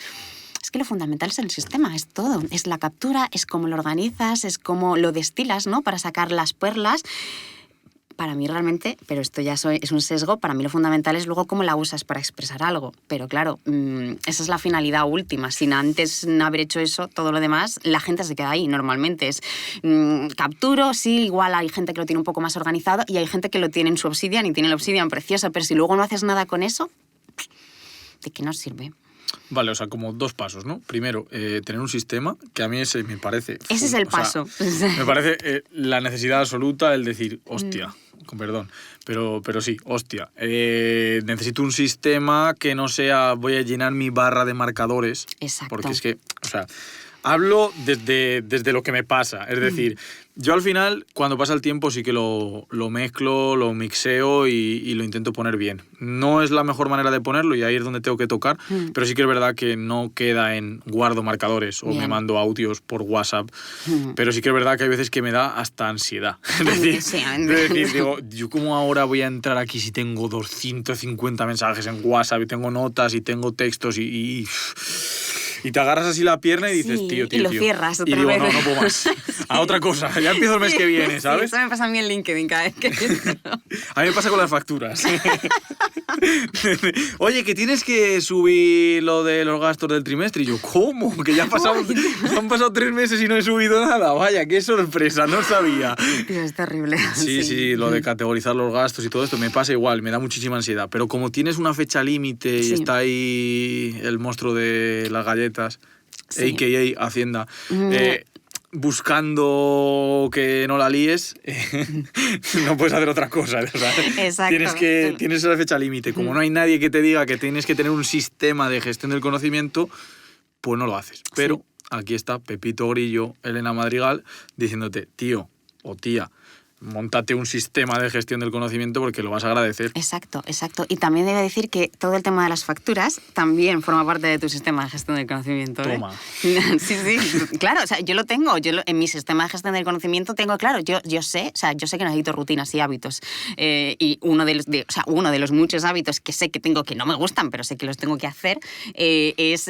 es que lo fundamental es el sistema, es todo. Es la captura, es cómo lo organizas, es cómo lo destilas, ¿no? Para sacar las perlas. Para mí realmente, pero esto ya es un sesgo, para mí lo fundamental es luego cómo la usas para expresar algo. Pero claro, esa es la finalidad última. Sin antes haber hecho eso, todo lo demás, la gente se queda ahí normalmente. Es capturo, sí, igual hay gente que lo tiene un poco más organizado y hay gente que lo tiene en su Obsidian y tiene el Obsidian precioso, pero si luego no haces nada con eso, ¿de qué nos sirve? Vale, o sea, como dos pasos, ¿no? Primero, tener un sistema, que a mí ese me parece... Ese es el paso. Me parece la necesidad absoluta el decir, hostia, con perdón, pero sí, hostia, necesito un sistema que no sea voy a llenar mi barra de marcadores. Exacto. Porque es que, o sea, hablo desde lo que me pasa, es decir... Yo al final, cuando pasa el tiempo, sí que lo mezclo, lo mixeo y lo intento poner bien. No es la mejor manera de ponerlo y ahí es donde tengo que tocar, pero sí que es verdad que no queda en guardo marcadores o me mando audios por WhatsApp, pero sí que es verdad que hay veces que me da hasta ansiedad. Es decir, digo, ¿yo cómo ahora voy a entrar aquí si tengo 250 mensajes en WhatsApp y tengo notas y tengo textos y te agarras así la pierna y dices, tío. Y lo cierras otra vez. vez. No puedo más. A otra cosa. Ya empiezo el mes que viene, ¿sabes? Sí, eso me pasa a mí en LinkedIn cada vez que... A mí me pasa con las facturas. Oye, que tienes que subir lo de los gastos del trimestre. Y yo, ¿cómo? Que ya han pasado 3 meses y no he subido nada. Vaya, qué sorpresa, no sabía. Tío, es terrible. Sí, lo de categorizar los gastos y todo esto me pasa igual, me da muchísima ansiedad. Pero como tienes una fecha límite y está ahí el monstruo de las galletas, a.k.a. Hacienda, buscando que no la líes, no puedes hacer otra cosa. ¿Sabes? Exacto. Tienes esa fecha límite. Como no hay nadie que te diga que tienes que tener un sistema de gestión del conocimiento, pues no lo haces. Pero aquí está Pepito Grillo, Elena Madrigal, diciéndote, tío o tía, móntate un sistema de gestión del conocimiento porque lo vas a agradecer. Exacto. Y también debe decir que todo el tema de las facturas también forma parte de tu sistema de gestión del conocimiento. Toma. Sí. Claro, o sea, yo lo tengo. En mi sistema de gestión del conocimiento tengo, claro, yo sé que necesito rutinas y hábitos. Y uno de los muchos hábitos que sé que tengo que no me gustan, pero sé que los tengo que hacer, es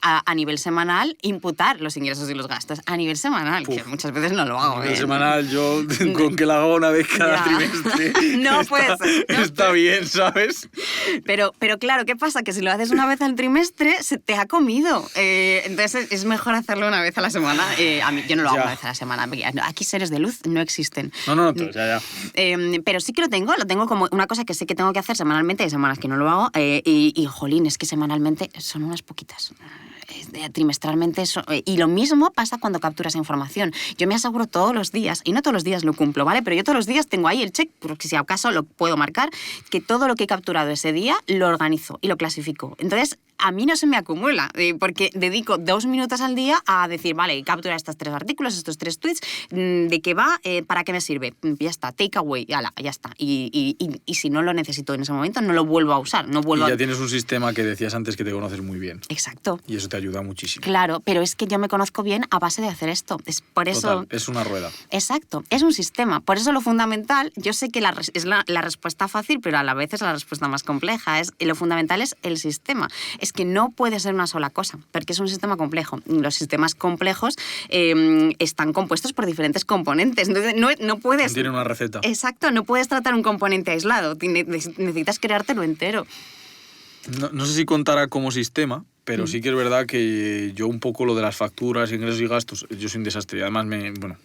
a nivel semanal imputar los ingresos y los gastos. A nivel semanal, que muchas veces no lo hago. A nivel semanal, yo con que la hago una vez cada trimestre. No puede ser. Está bien, ¿sabes? Pero claro, ¿qué pasa? Que si lo haces una vez al trimestre, se te ha comido. Entonces es mejor hacerlo una vez a la semana. A mí, yo no lo hago una vez a la semana. Aquí seres de luz no existen. No, ya. Pero sí que lo tengo como una cosa que sé que tengo que hacer semanalmente. Hay semanas que no lo hago. Y jolín, es que semanalmente son unas poquitas. Trimestralmente eso. Y lo mismo pasa cuando capturas información. Yo me aseguro todos los días, y no todos los días lo cumplo, ¿vale? Pero yo todos los días tengo ahí el check, porque si acaso lo puedo marcar, que todo lo que he capturado ese día lo organizo y lo clasifico. Entonces, a mí no se me acumula, porque dedico 2 minutos al día a decir, vale, captura estos 3 artículos, estos 3 tweets, ¿de qué va? ¿Para qué me sirve? Ya está, take away, ya está. Y si no lo necesito en ese momento, no lo vuelvo a usar. Tienes un sistema que decías antes que te conoces muy bien. Exacto. Y eso te te ayuda muchísimo. Claro, pero es que yo me conozco bien a base de hacer esto. Es por eso... Total, es una rueda. Exacto, es un sistema. Por eso lo fundamental, yo sé que es la respuesta fácil, pero a la vez es la respuesta más compleja. Lo fundamental es el sistema. Es que no puede ser una sola cosa, porque es un sistema complejo. Los sistemas complejos están compuestos por diferentes componentes. Entonces, no puedes... No tiene una receta. Exacto, no puedes tratar un componente aislado. Necesitas creártelo entero. No sé si contará como sistema, pero sí que es verdad que yo un poco lo de las facturas, ingresos y gastos, yo soy un desastre. Además, bueno,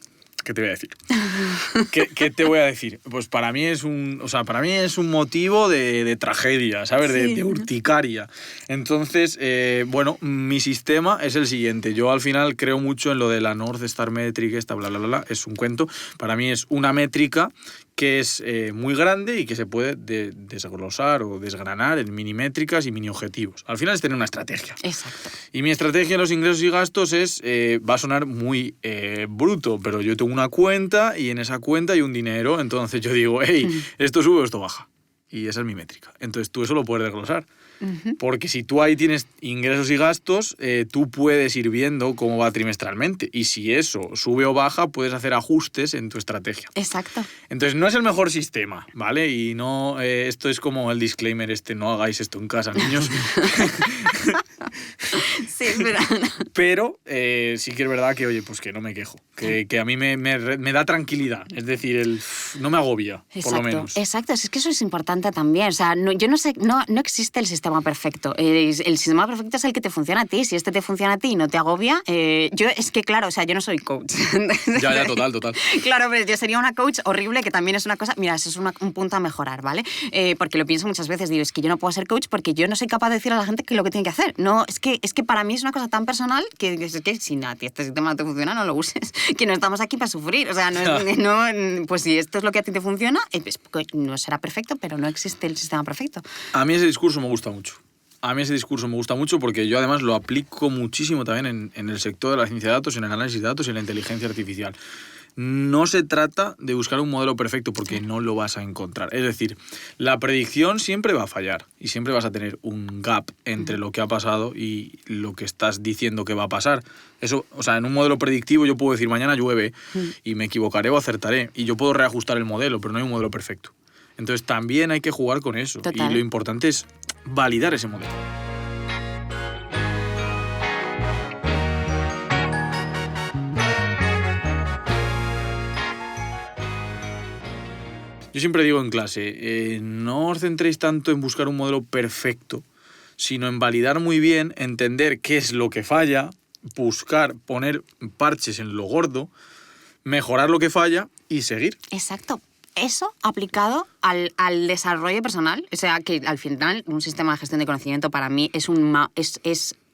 ¿qué te voy a decir? ¿Qué te voy a decir? Pues para mí es un motivo de tragedia, ¿sabes? Sí. De urticaria. Entonces, bueno, mi sistema es el siguiente. Yo al final creo mucho en lo de la North Star Metric, bla, bla, bla. Es un cuento. Para mí es una métrica que es muy grande y que se puede desglosar o desgranar en mini métricas y mini objetivos. Al final es tener una estrategia. Exacto. Y mi estrategia en los ingresos y gastos es, va a sonar muy bruto, pero yo tengo una cuenta y en esa cuenta hay un dinero, entonces yo digo, hey, esto sube o esto baja. Y esa es mi métrica. Entonces tú eso lo puedes desglosar. Porque si tú ahí tienes ingresos y gastos, tú puedes ir viendo cómo va trimestralmente. Y si eso sube o baja, puedes hacer ajustes en tu estrategia. Exacto. Entonces no es el mejor sistema, ¿vale? Y no, esto es como el disclaimer no hagáis esto en casa, niños. Sí, es verdad. Pero sí que es verdad que, oye, pues que no me quejo. Que a mí me da tranquilidad. Es decir, no me agobia, por lo menos. Exacto, es que eso es importante también. O sea, yo no sé, no existe el sistema perfecto. El sistema perfecto es el que te funciona a ti. Si este te funciona a ti y no te agobia, es que claro, o sea, yo no soy coach. Ya, total. Claro, pero yo sería una coach horrible, que también es una cosa... Mira, eso es un punto a mejorar, ¿vale? Porque lo pienso muchas veces, digo, es que yo no puedo ser coach porque yo no soy capaz de decir a la gente lo que tiene que hacer. No, es que para mí es una cosa tan personal que si a ti este sistema no te funciona, no lo uses. Que no estamos aquí para sufrir. O sea, pues si esto es lo que a ti te funciona, pues no será perfecto, pero no existe el sistema perfecto. A mí ese discurso me gusta mucho. Porque yo además lo aplico muchísimo también en el sector de la ciencia de datos, en el análisis de datos y en la inteligencia artificial. No se trata de buscar un modelo perfecto porque no lo vas a encontrar. Es decir, la predicción siempre va a fallar y siempre vas a tener un gap entre lo que ha pasado y lo que estás diciendo que va a pasar. Eso, o sea, en un modelo predictivo yo puedo decir mañana llueve y me equivocaré o acertaré y yo puedo reajustar el modelo, pero no hay un modelo perfecto. Entonces también hay que jugar con eso. Total. Y lo importante es validar ese modelo. Yo siempre digo en clase, no os centréis tanto en buscar un modelo perfecto, sino en validar muy bien, entender qué es lo que falla, buscar, poner parches en lo gordo, mejorar lo que falla y seguir. Exacto. Eso aplicado al desarrollo personal. O sea, que al final un sistema de gestión de conocimiento para mí es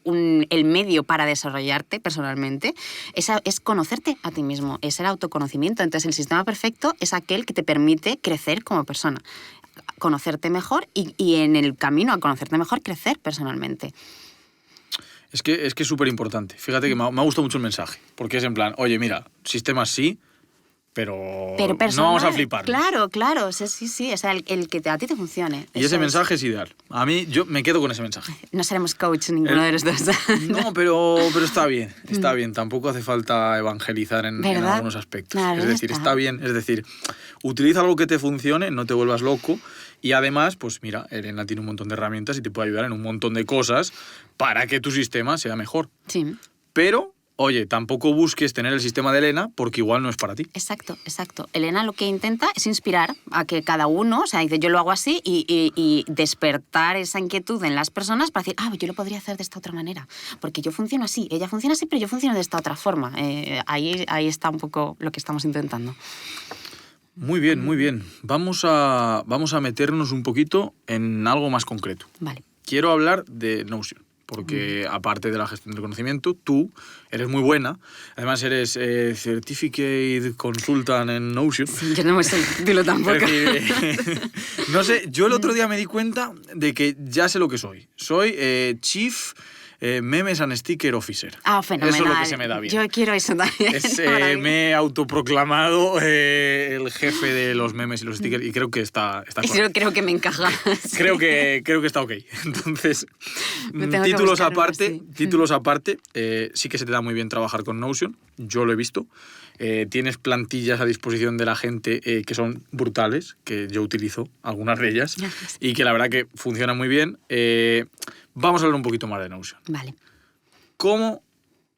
el medio para desarrollarte personalmente, es conocerte a ti mismo, es el autoconocimiento. Entonces, el sistema perfecto es aquel que te permite crecer como persona, conocerte mejor y en el camino a conocerte mejor, crecer personalmente. Es que es súper importante. Fíjate que me ha gustado mucho el mensaje, porque es en plan, oye, mira, sistemas sí, pero personal, no vamos a flipar. Claro, sí, o sea, el que a ti te funcione. Y ese mensaje es ideal. A mí, yo me quedo con ese mensaje. No seremos coach ninguno de los dos. No, pero está bien. Tampoco hace falta evangelizar en algunos aspectos. Claro, es decir, está bien. Es decir, utiliza algo que te funcione, no te vuelvas loco. Y además, pues mira, Elena tiene un montón de herramientas y te puede ayudar en un montón de cosas para que tu sistema sea mejor. Sí. Pero, oye, tampoco busques tener el sistema de Elena porque igual no es para ti. Exacto. Elena lo que intenta es inspirar a que cada uno, o sea, dice, yo lo hago así y despertar esa inquietud en las personas para decir, yo lo podría hacer de esta otra manera, porque yo funciono así, ella funciona así, pero yo funciono de esta otra forma. Ahí está un poco lo que estamos intentando. Muy bien. Vamos a meternos un poquito en algo más concreto. Vale. Quiero hablar de Notion. Porque aparte de la gestión del conocimiento, tú eres muy buena. Además, eres Certificate Consultant en Notion. Sí, yo no me sé el título tampoco. No sé, yo el otro día me di cuenta de que ya sé lo que soy. Soy Chief Memes and Sticker Officer. Ah, fenomenal. Eso es lo que se me da bien. Yo quiero eso también. Me he autoproclamado el jefe de los memes y los stickers y creo que está correcto. Yo creo que me encaja. Creo que está ok. Entonces, títulos aparte, sí que se te da muy bien trabajar con Notion. Yo lo he visto. Tienes plantillas a disposición de la gente que son brutales, que yo utilizo algunas de ellas, y que la verdad que funcionan muy bien. Vamos a hablar un poquito más de Notion. Vale. ¿Cómo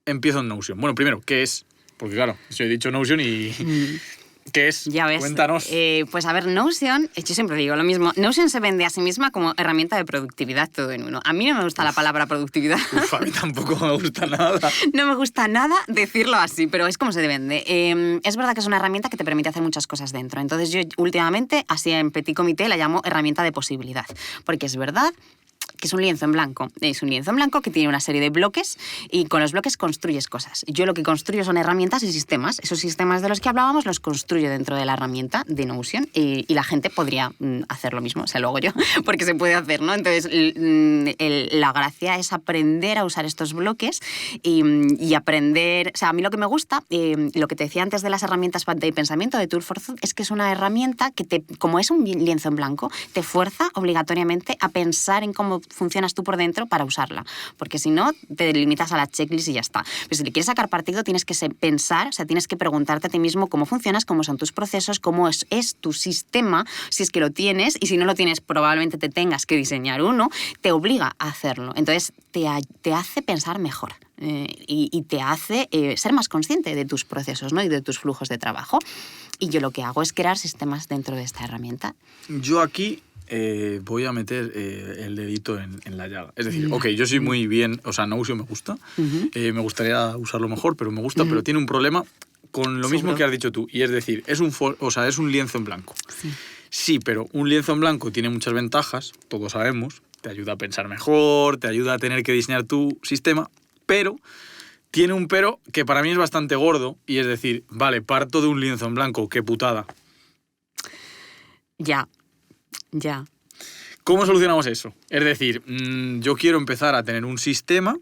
empiezo en Notion? Bueno, primero, ¿qué es? Porque claro, yo he dicho Notion y... ¿Qué es? Ya ves. Cuéntanos. Pues a ver, Notion, yo siempre digo lo mismo, Notion se vende a sí misma como herramienta de productividad todo en uno. A mí no me gusta la palabra productividad. A mí tampoco me gusta nada. No me gusta nada decirlo así, pero es como se vende. Es verdad que es una herramienta que te permite hacer muchas cosas dentro. Entonces yo últimamente, así en petit comité, la llamo herramienta de posibilidad. Porque es verdad que es un lienzo en blanco. Es un lienzo en blanco que tiene una serie de bloques y con los bloques construyes cosas. Yo lo que construyo son herramientas y sistemas. Esos sistemas de los que hablábamos los construyo dentro de la herramienta de Notion y la gente podría hacer lo mismo. O sea, lo hago yo, porque se puede hacer, ¿no? Entonces, la gracia es aprender a usar estos bloques y aprender... O sea, a mí lo que me gusta, lo que te decía antes de las herramientas de pensamiento de Tool for Thought, es que es una herramienta que, como es un lienzo en blanco, te fuerza obligatoriamente a pensar en cómo funcionas tú por dentro para usarla, porque si no te limitas a la checklist y ya está. Pero si le quieres sacar partido tienes que pensar, o sea, tienes que preguntarte a ti mismo cómo funcionas, cómo son tus procesos, cómo es tu sistema, si es que lo tienes, y si no lo tienes probablemente te tengas que diseñar uno, te obliga a hacerlo. Entonces te hace pensar mejor. Y te hace ser más consciente de tus procesos, ¿no? Y de tus flujos de trabajo. Y yo lo que hago es crear sistemas dentro de esta herramienta. Yo aquí voy a meter el dedito en la llaga. Es decir, ok, yo soy muy bien, o sea, Notion me gusta, me gustaría usarlo mejor, pero me gusta, pero tiene un problema con lo mismo que has dicho tú, y es decir, es un lienzo en blanco. Sí, pero un lienzo en blanco tiene muchas ventajas, todos sabemos, te ayuda a pensar mejor, te ayuda a tener que diseñar tu sistema, pero tiene un pero que para mí es bastante gordo, y es decir, vale, parto de un lienzo en blanco, qué putada. Ya. ¿Cómo solucionamos eso? Es decir, yo quiero empezar a tener un sistema.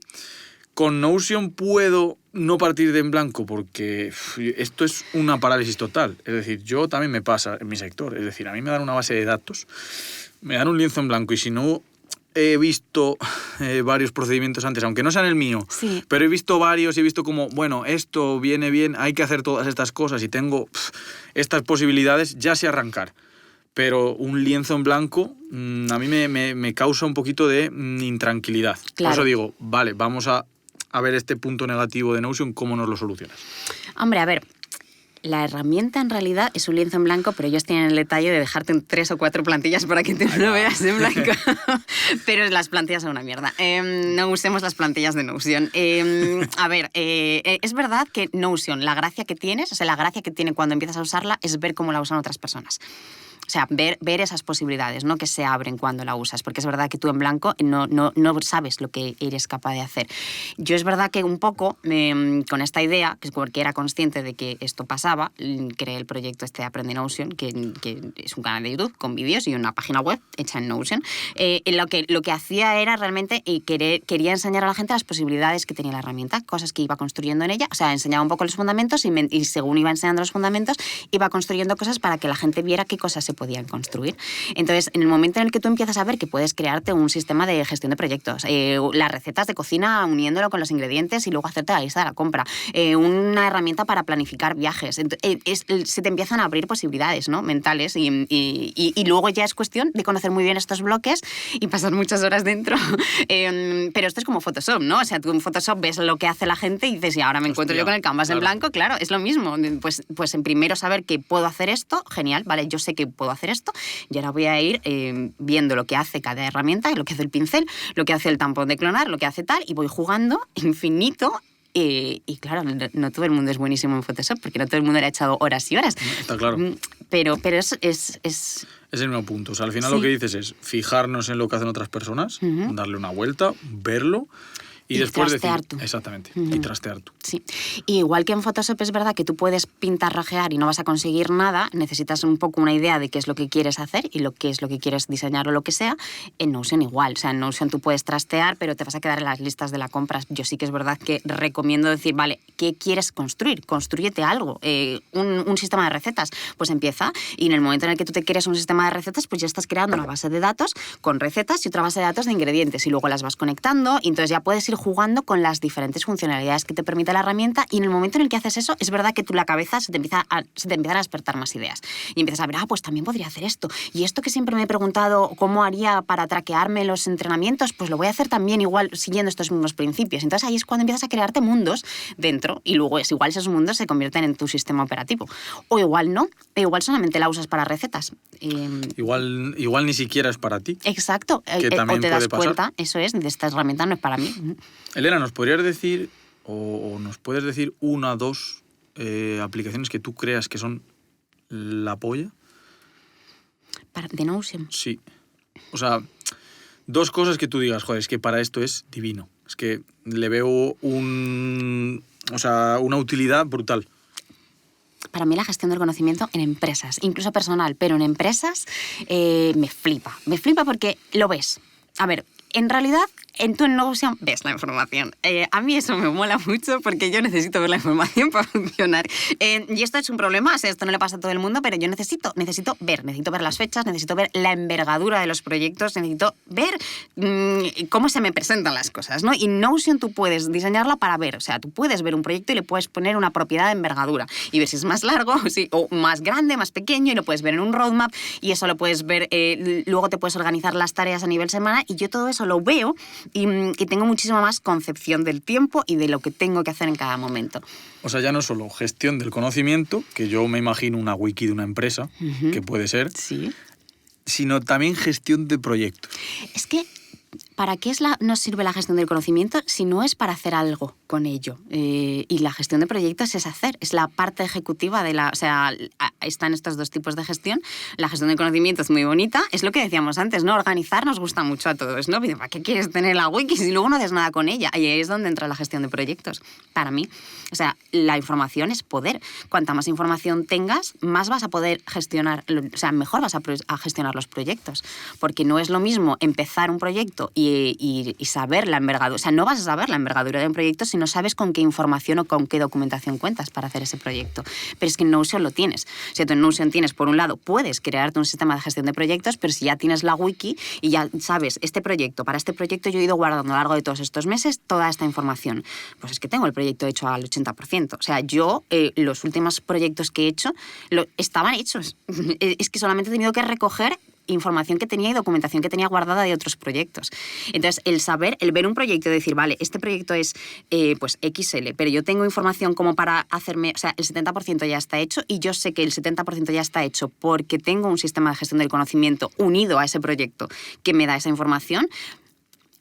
Con Notion puedo no partir de en blanco porque esto es una parálisis total. Es decir, yo también me pasa en mi sector. Es decir, a mí me dan una base de datos, me dan un lienzo en blanco y si no he visto varios procedimientos antes, aunque no sean el mío, sí, pero he visto varios y he visto como, bueno, esto viene bien, hay que hacer todas estas cosas y tengo estas posibilidades, ya sé arrancar. Pero un lienzo en blanco a mí me causa un poquito de intranquilidad. Claro. Por eso digo, vale, vamos a ver este punto negativo de Notion, ¿cómo nos lo solucionas? Hombre, a ver, la herramienta en realidad es un lienzo en blanco, pero ellos tienen el detalle de dejarte en 3 o 4 plantillas para que tú lo veas en blanco. Pero las plantillas son una mierda. No usemos las plantillas de Notion. A ver, es verdad que Notion, la gracia que tienes, o sea, la gracia que tiene cuando empiezas a usarla es ver cómo la usan otras personas. O sea, ver esas posibilidades, ¿no? Que se abren cuando la usas, porque es verdad que tú en blanco no sabes lo que eres capaz de hacer. Yo es verdad que un poco con esta idea, que porque era consciente de que esto pasaba, creé el proyecto Aprende Notion, que es un canal de YouTube con vídeos y una página web hecha en Notion. Lo que hacía era realmente quería enseñar a la gente las posibilidades que tenía la herramienta, cosas que iba construyendo en ella. O sea, enseñaba un poco los fundamentos y según iba enseñando los fundamentos, iba construyendo cosas para que la gente viera qué cosas se podían construir. Entonces, en el momento en el que tú empiezas a ver que puedes crearte un sistema de gestión de proyectos, las recetas de cocina uniéndolo con los ingredientes y luego hacerte la lista de la compra, una herramienta para planificar viajes, se te empiezan a abrir posibilidades, ¿no? Mentales y luego ya es cuestión de conocer muy bien estos bloques y pasar muchas horas dentro. Pero esto es como Photoshop, ¿no? O sea, tú en Photoshop ves lo que hace la gente y dices, y ahora me encuentro yo con el canvas en blanco, claro, es lo mismo. Pues en primero saber que puedo hacer esto, genial, vale, yo sé que puedo hacer esto y ahora voy a ir viendo lo que hace cada herramienta, lo que hace el pincel, lo que hace el tampón de clonar, lo que hace tal, y voy jugando infinito. Y claro, no todo el mundo es buenísimo en Photoshop, porque no todo el mundo le ha echado horas y horas. Está claro. Pero es el mismo punto. O sea, al final sí, lo que dices es fijarnos en lo que hacen otras personas, darle una vuelta, verlo Y después trastear decir, tú. exactamente, y trastear tú. Sí. Y igual que en Photoshop es verdad que tú puedes pintarrajear y no vas a conseguir nada, necesitas un poco una idea de qué es lo que quieres hacer y qué es lo que quieres diseñar o lo que sea. En Notion igual, o sea, en Notion tú puedes trastear, pero te vas a quedar en las listas de la compra. Yo sí que es verdad que recomiendo decir, vale, ¿qué quieres construir? Constrúyete algo, un sistema de recetas, pues empieza, y en el momento en el que tú te quieres un sistema de recetas, pues ya estás creando una base de datos con recetas y otra base de datos de ingredientes, y luego las vas conectando, y entonces ya puedes ir jugando con las diferentes funcionalidades que te permite la herramienta, y en el momento en el que haces eso, es verdad que la cabeza se te empiezan a despertar más ideas. Y empiezas a ver, pues también podría hacer esto. Y esto que siempre me he preguntado cómo haría para traquearme los entrenamientos, pues lo voy a hacer también igual siguiendo estos mismos principios. Entonces ahí es cuando empiezas a crearte mundos dentro, y luego igual esos mundos se convierten en tu sistema operativo. O igual no, igual solamente la usas para recetas. Igual ni siquiera es para ti. Exacto. Que también o te das puede pasar. cuenta, eso es, de esta herramienta no es para mí. Elena, ¿nos podrías decir o nos puedes decir una o dos aplicaciones que tú creas que son la polla? De Notion. Sí. O sea, dos cosas que tú digas, joder, es que para esto es divino. Es que le veo una utilidad brutal. Para mí la gestión del conocimiento en empresas, incluso personal, pero en empresas me flipa. Me flipa porque lo ves. A ver, en realidad, tú en Notion ves la información. A mí eso me mola mucho porque yo necesito ver la información para funcionar. Y esto es un problema, o sea, esto no le pasa a todo el mundo, pero yo necesito ver las fechas, necesito ver la envergadura de los proyectos, necesito ver cómo se me presentan las cosas, ¿no? Y Notion tú puedes diseñarla para ver, o sea, tú puedes ver un proyecto y le puedes poner una propiedad de envergadura y ver si es más largo o más grande, más pequeño, y lo puedes ver en un roadmap, y eso lo puedes ver, luego te puedes organizar las tareas a nivel semana, y yo todo eso lo veo y tengo muchísima más concepción del tiempo y de lo que tengo que hacer en cada momento. O sea, ya no solo gestión del conocimiento, que yo me imagino una wiki de una empresa, que puede ser, sí, sino también gestión de proyectos. Es que, ¿para qué nos sirve la gestión del conocimiento si no es para hacer algo con ello? Y la gestión de proyectos es hacer, es la parte ejecutiva de la... O sea, están estos dos tipos de gestión. La gestión del conocimiento es muy bonita, es lo que decíamos antes, ¿no? Organizar nos gusta mucho a todos, ¿no? ¿Para qué quieres tener la wiki si luego no haces nada con ella? Y ahí es donde entra la gestión de proyectos, para mí. O sea, la información es poder. Cuanta más información tengas, más vas a poder gestionar, o sea, mejor vas a gestionar los proyectos. Porque no es lo mismo empezar un proyecto y saber la envergadura. O sea, no vas a saber la envergadura de un proyecto si no sabes con qué información o con qué documentación cuentas para hacer ese proyecto. Pero es que en Notion lo tienes. O sea, tú en Notion tienes, por un lado, puedes crearte un sistema de gestión de proyectos, pero si ya tienes la wiki y ya sabes, para este proyecto yo he ido guardando a lo largo de todos estos meses toda esta información. Pues es que tengo el proyecto hecho al 80%. O sea, yo, los últimos proyectos que he hecho, estaban hechos. Es que solamente he tenido que recoger información que tenía y documentación que tenía guardada de otros proyectos. Entonces, el ver un proyecto y decir, vale, este proyecto es pues XL, pero yo tengo información como para hacerme, o sea, el 70% ya está hecho, y yo sé que el 70% ya está hecho porque tengo un sistema de gestión del conocimiento unido a ese proyecto que me da esa información,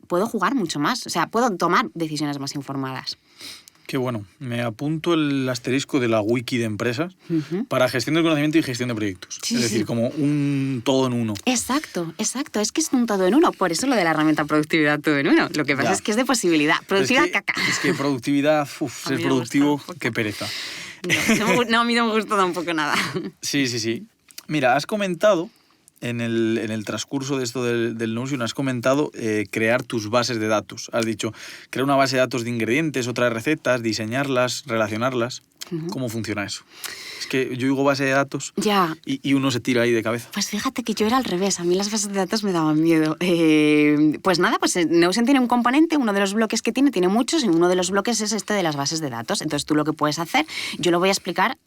puedo jugar mucho más, o sea, puedo tomar decisiones más informadas. Qué bueno. Me apunto el asterisco de la wiki de empresas para gestión del conocimiento y gestión de proyectos. Sí, es decir, como un todo en uno. Exacto. Es que es un todo en uno. Por eso lo de la herramienta productividad todo en uno. Lo que pasa es que es de posibilidad. Productividad, caca. Es que productividad, ser productivo, qué pereza. No, a mí no me gusta tampoco nada. Sí. Mira, has comentado en el transcurso de esto del Notion, has comentado crear tus bases de datos. Has dicho, crear una base de datos de ingredientes, otra de recetas, diseñarlas, relacionarlas. ¿Cómo funciona eso? Es que yo digo base de datos y uno se tira ahí de cabeza. Pues fíjate que yo era al revés. A mí las bases de datos me daban miedo. Pues nada, pues Notion tiene un componente, uno de los bloques que tiene muchos, y uno de los bloques es este de las bases de datos. Entonces tú lo que puedes hacer, yo lo voy a explicar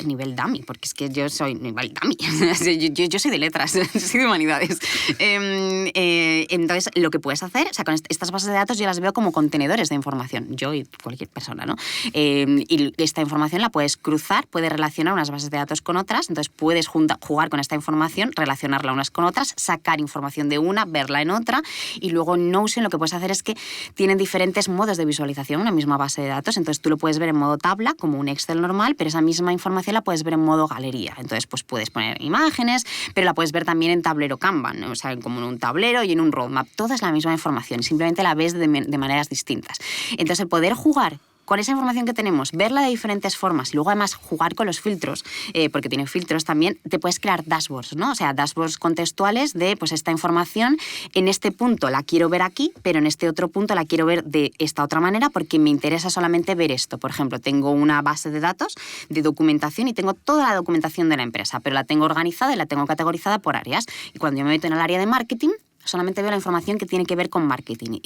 nivel dummy, porque es que yo soy nivel dummy. yo soy de letras, soy de humanidades. Entonces, lo que puedes hacer, o sea, con estas bases de datos yo las veo como contenedores de información, yo y cualquier persona, ¿no? Y esta información la puedes cruzar, puedes relacionar unas bases de datos con otras, entonces puedes jugar con esta información, relacionarla unas con otras, sacar información de una, verla en otra, y luego en Notion lo que puedes hacer es que tienen diferentes modos de visualización, una misma base de datos, entonces tú lo puedes ver en modo tabla, como un Excel normal, pero esa misma información información la puedes ver en modo galería. Entonces, pues puedes poner imágenes, pero la puedes ver también en tablero Kanban, ¿no? O sea, como en un tablero y en un roadmap. Toda es la misma información y simplemente la ves de maneras distintas. Entonces, el poder jugar con esa información que tenemos, verla de diferentes formas y luego además jugar con los filtros, porque tiene filtros también, te puedes crear dashboards, ¿no? O sea, dashboards contextuales de, pues, esta información en este punto la quiero ver aquí, pero en este otro punto la quiero ver de esta otra manera porque me interesa solamente ver esto. Por ejemplo, tengo una base de datos de documentación y tengo toda la documentación de la empresa, pero la tengo organizada y la tengo categorizada por áreas. Y cuando yo me meto en el área de marketing, solamente veo la información que tiene que ver con marketing.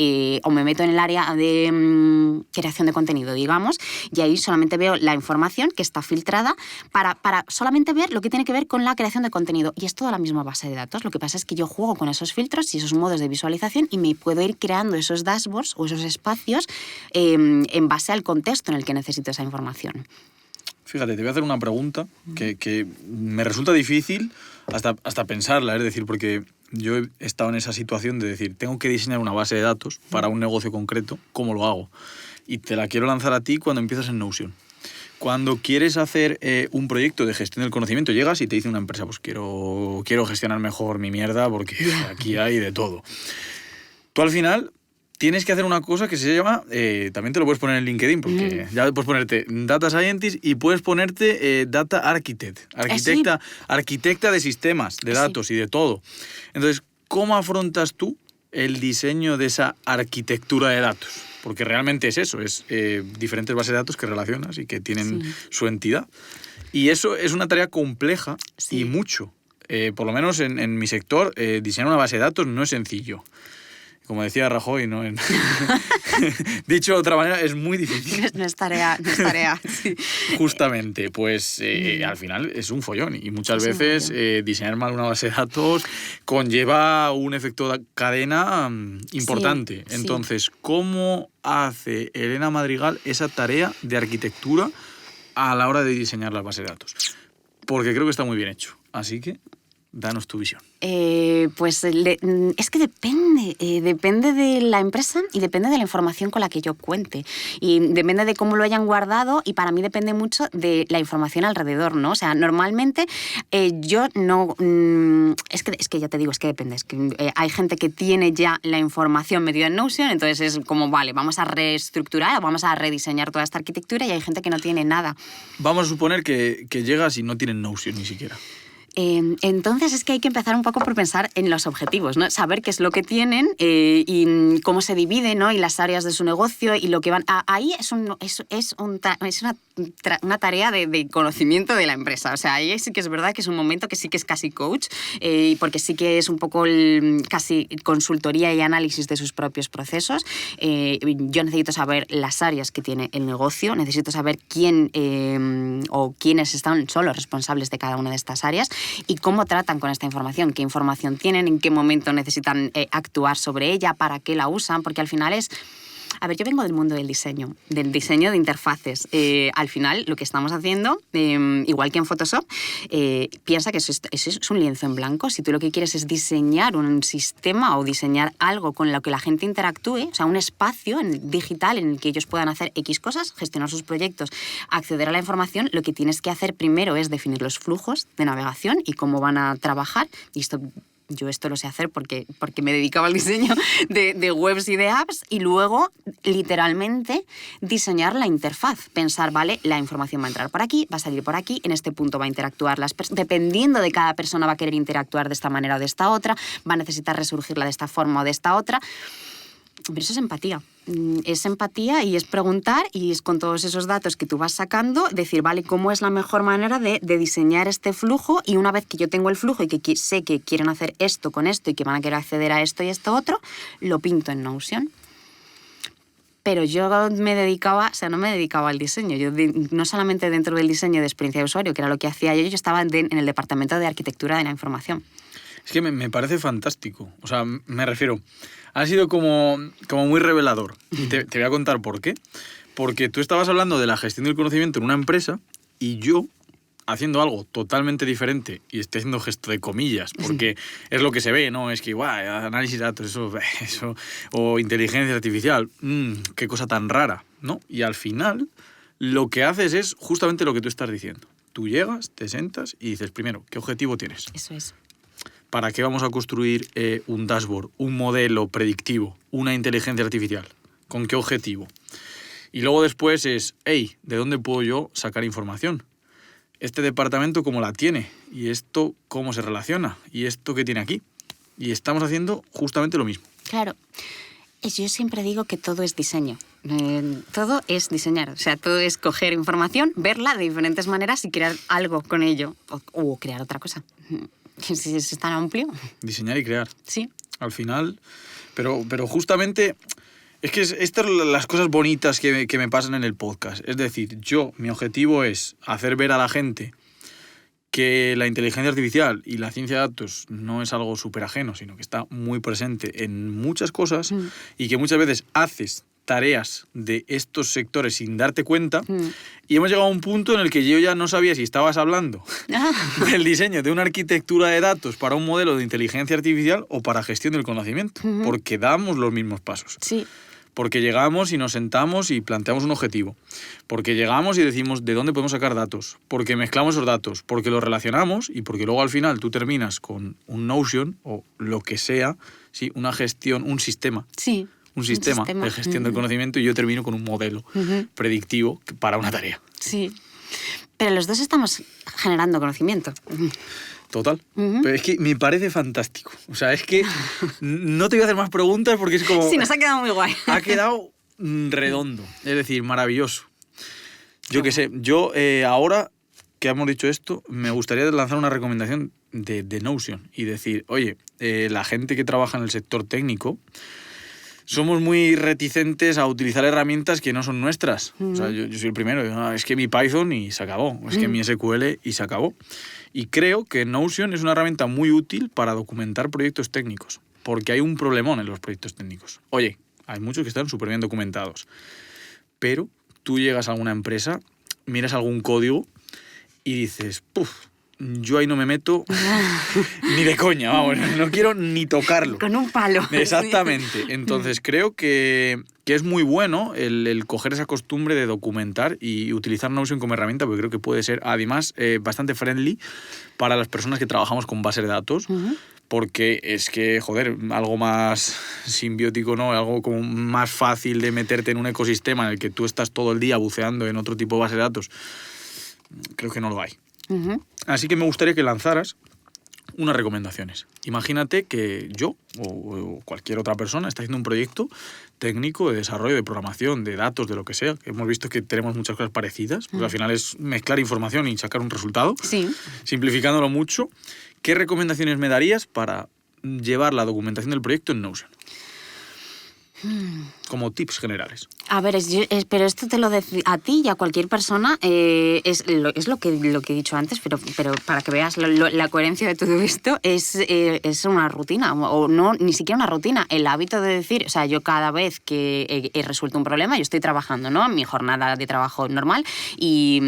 O me meto en el área de creación de contenido, digamos, y ahí solamente veo la información que está filtrada para solamente ver lo que tiene que ver con la creación de contenido. Y es toda la misma base de datos. Lo que pasa es que yo juego con esos filtros y esos modos de visualización y me puedo ir creando esos dashboards o esos espacios en base al contexto en el que necesito esa información. Fíjate, te voy a hacer una pregunta que me resulta difícil hasta pensarla, es decir, porque yo he estado en esa situación de decir, tengo que diseñar una base de datos para un negocio concreto, ¿cómo lo hago? Y te la quiero lanzar a ti cuando empiezas en Notion. Cuando quieres hacer un proyecto de gestión del conocimiento, llegas y te dice una empresa, pues quiero gestionar mejor mi mierda porque aquí hay de todo. Tú al final tienes que hacer una cosa que se llama, también te lo puedes poner en LinkedIn, porque ya puedes ponerte Data Scientist y puedes ponerte Data Architect, arquitecta de sistemas, de datos y de todo. Entonces, ¿cómo afrontas tú el diseño de esa arquitectura de datos? Porque realmente es eso, es diferentes bases de datos que relacionas y que tienen su entidad. Y eso es una tarea compleja y mucho. Por lo menos en mi sector, diseñar una base de datos no es sencillo. Como decía Rajoy, ¿no? Dicho de otra manera, es muy difícil. No es tarea. Sí. Justamente, pues al final es un follón y muchas veces diseñar mal una base de datos conlleva un efecto de cadena importante. Sí. Entonces, ¿cómo hace Elena Madrigal esa tarea de arquitectura a la hora de diseñar las bases de datos? Porque creo que está muy bien hecho. Así que danos tu visión. Pues es que depende de la empresa y depende de la información con la que yo cuente. Y depende de cómo lo hayan guardado y para mí depende mucho de la información alrededor, ¿no? O sea, normalmente yo no... Es que ya te digo, es que depende. Es que hay gente que tiene ya la información metida en Notion, entonces es como, vale, vamos a reestructurar, vamos a rediseñar toda esta arquitectura y hay gente que no tiene nada. Vamos a suponer que llegas y no tienen Notion ni siquiera. Entonces es que hay que empezar un poco por pensar en los objetivos, ¿no? Saber qué es lo que tienen y cómo se divide, ¿no? Y las áreas de su negocio y lo que van... Ahí es una tarea de conocimiento de la empresa. O sea, ahí sí que es verdad que es un momento que sí que es casi coach, porque sí que es un poco casi consultoría y análisis de sus propios procesos. Yo necesito saber las áreas que tiene el negocio, necesito saber quién o quiénes son los responsables de cada una de estas áreas y cómo tratan con esta información, qué información tienen, en qué momento necesitan actuar sobre ella, para qué la usan, porque al final es... A ver, yo vengo del mundo del diseño de interfaces. Al final, lo que estamos haciendo, igual que en Photoshop, piensa que eso es un lienzo en blanco. Si tú lo que quieres es diseñar un sistema o diseñar algo con lo que la gente interactúe, o sea, un espacio digital en el que ellos puedan hacer X cosas, gestionar sus proyectos, acceder a la información, lo que tienes que hacer primero es definir los flujos de navegación y cómo van a trabajar. Y yo esto lo sé hacer porque me dedicaba al diseño de webs y de apps y luego, literalmente, diseñar la interfaz. Pensar, vale, la información va a entrar por aquí, va a salir por aquí, en este punto va a interactuar dependiendo de cada persona va a querer interactuar de esta manera o de esta otra, va a necesitar resurgirla de esta forma o de esta otra. Pero eso es empatía. Es empatía y es preguntar y es con todos esos datos que tú vas sacando, decir, vale, ¿cómo es la mejor manera de diseñar este flujo? Y una vez que yo tengo el flujo y que sé que quieren hacer esto con esto y que van a querer acceder a esto y esto otro, lo pinto en Notion. Pero yo no me dedicaba al diseño. Yo no solamente dentro del diseño de experiencia de usuario, que era lo que hacía yo estaba en el departamento de arquitectura de la información. Es que me parece fantástico. O sea, me refiero... Ha sido como muy revelador. Y te voy a contar por qué. Porque tú estabas hablando de la gestión del conocimiento en una empresa y yo, haciendo algo totalmente diferente, y estoy haciendo gesto de comillas, porque es lo que se ve, ¿no? Es que, guau, análisis de datos, eso, o inteligencia artificial, qué cosa tan rara, ¿no? Y al final, lo que haces es justamente lo que tú estás diciendo. tú llegas, te sientas y dices, primero, ¿qué objetivo tienes? Eso es. ¿Para qué vamos a construir un dashboard, un modelo predictivo, una inteligencia artificial? ¿Con qué objetivo? Y luego después es, hey, ¿de dónde puedo yo sacar información? ¿Este departamento cómo la tiene? ¿Y esto cómo se relaciona? ¿Y esto qué tiene aquí? Y estamos haciendo justamente lo mismo. Claro. Yo siempre digo que todo es diseño. Todo es diseñar. O sea, todo es coger información, verla de diferentes maneras y crear algo con ello. O crear otra cosa. Es tan amplio. Diseñar y crear. Sí. Al final. Pero justamente. Es que estas son las cosas bonitas que me pasan en el podcast. Es decir, mi objetivo es hacer ver a la gente que la inteligencia artificial y la ciencia de datos no es algo súper ajeno, sino que está muy presente en muchas cosas y que muchas veces haces tareas de estos sectores sin darte cuenta. Y hemos llegado a un punto en el que yo ya no sabía si estabas hablando del diseño de una arquitectura de datos para un modelo de inteligencia artificial o para gestión del conocimiento, porque damos los mismos pasos. Sí. Porque llegamos y nos sentamos y planteamos un objetivo. Porque llegamos y decimos de dónde podemos sacar datos. Porque mezclamos esos datos. Porque los relacionamos y porque luego al final tú terminas con un Notion o lo que sea, ¿sí? Una gestión, un sistema. Sí. Un sistema de gestión del conocimiento y yo termino con un modelo predictivo para una tarea. Sí. Pero los dos estamos generando conocimiento. Total. Pero es que me parece fantástico. O sea, es que no te voy a hacer más preguntas porque es como... Sí, nos ha quedado muy guay. Ha quedado redondo. Es decir, maravilloso. Yo qué sé. Yo ahora que hemos dicho esto, me gustaría lanzar una recomendación de Notion y decir, oye, la gente que trabaja en el sector técnico somos muy reticentes a utilizar herramientas que no son nuestras. O sea, yo soy el primero. Es que mi Python y se acabó. Es que mi SQL y se acabó. Y creo que Notion es una herramienta muy útil para documentar proyectos técnicos. Porque hay un problemón en los proyectos técnicos. Oye, hay muchos que están súper bien documentados. Pero tú llegas a alguna empresa, miras algún código y dices, puf, yo ahí no me meto ni de coña, vamos, no quiero ni tocarlo. Con un palo. Exactamente. Entonces creo que es muy bueno el coger esa costumbre de documentar y utilizar Notion como herramienta, porque creo que puede ser además bastante friendly para las personas que trabajamos con bases de datos, porque es que, joder, algo más simbiótico, ¿no? Algo como más fácil de meterte en un ecosistema en el que tú estás todo el día buceando en otro tipo de base de datos, creo que no lo hay. Así que me gustaría que lanzaras unas recomendaciones. Imagínate que yo o cualquier otra persona está haciendo un proyecto técnico de desarrollo, de programación, de datos, de lo que sea. Hemos visto que tenemos muchas cosas parecidas, porque al final es mezclar información y sacar un resultado. Sí. Simplificándolo mucho, ¿qué recomendaciones me darías para llevar la documentación del proyecto en Notion? Como tips generales. A ver, pero esto te lo decía a ti y a cualquier persona, es lo que he dicho antes, pero para que veas la coherencia de todo esto, es una rutina, o no, ni siquiera una rutina, el hábito de decir, o sea, yo cada vez que he resuelto un problema, yo estoy trabajando, ¿no?, en mi jornada de trabajo normal, y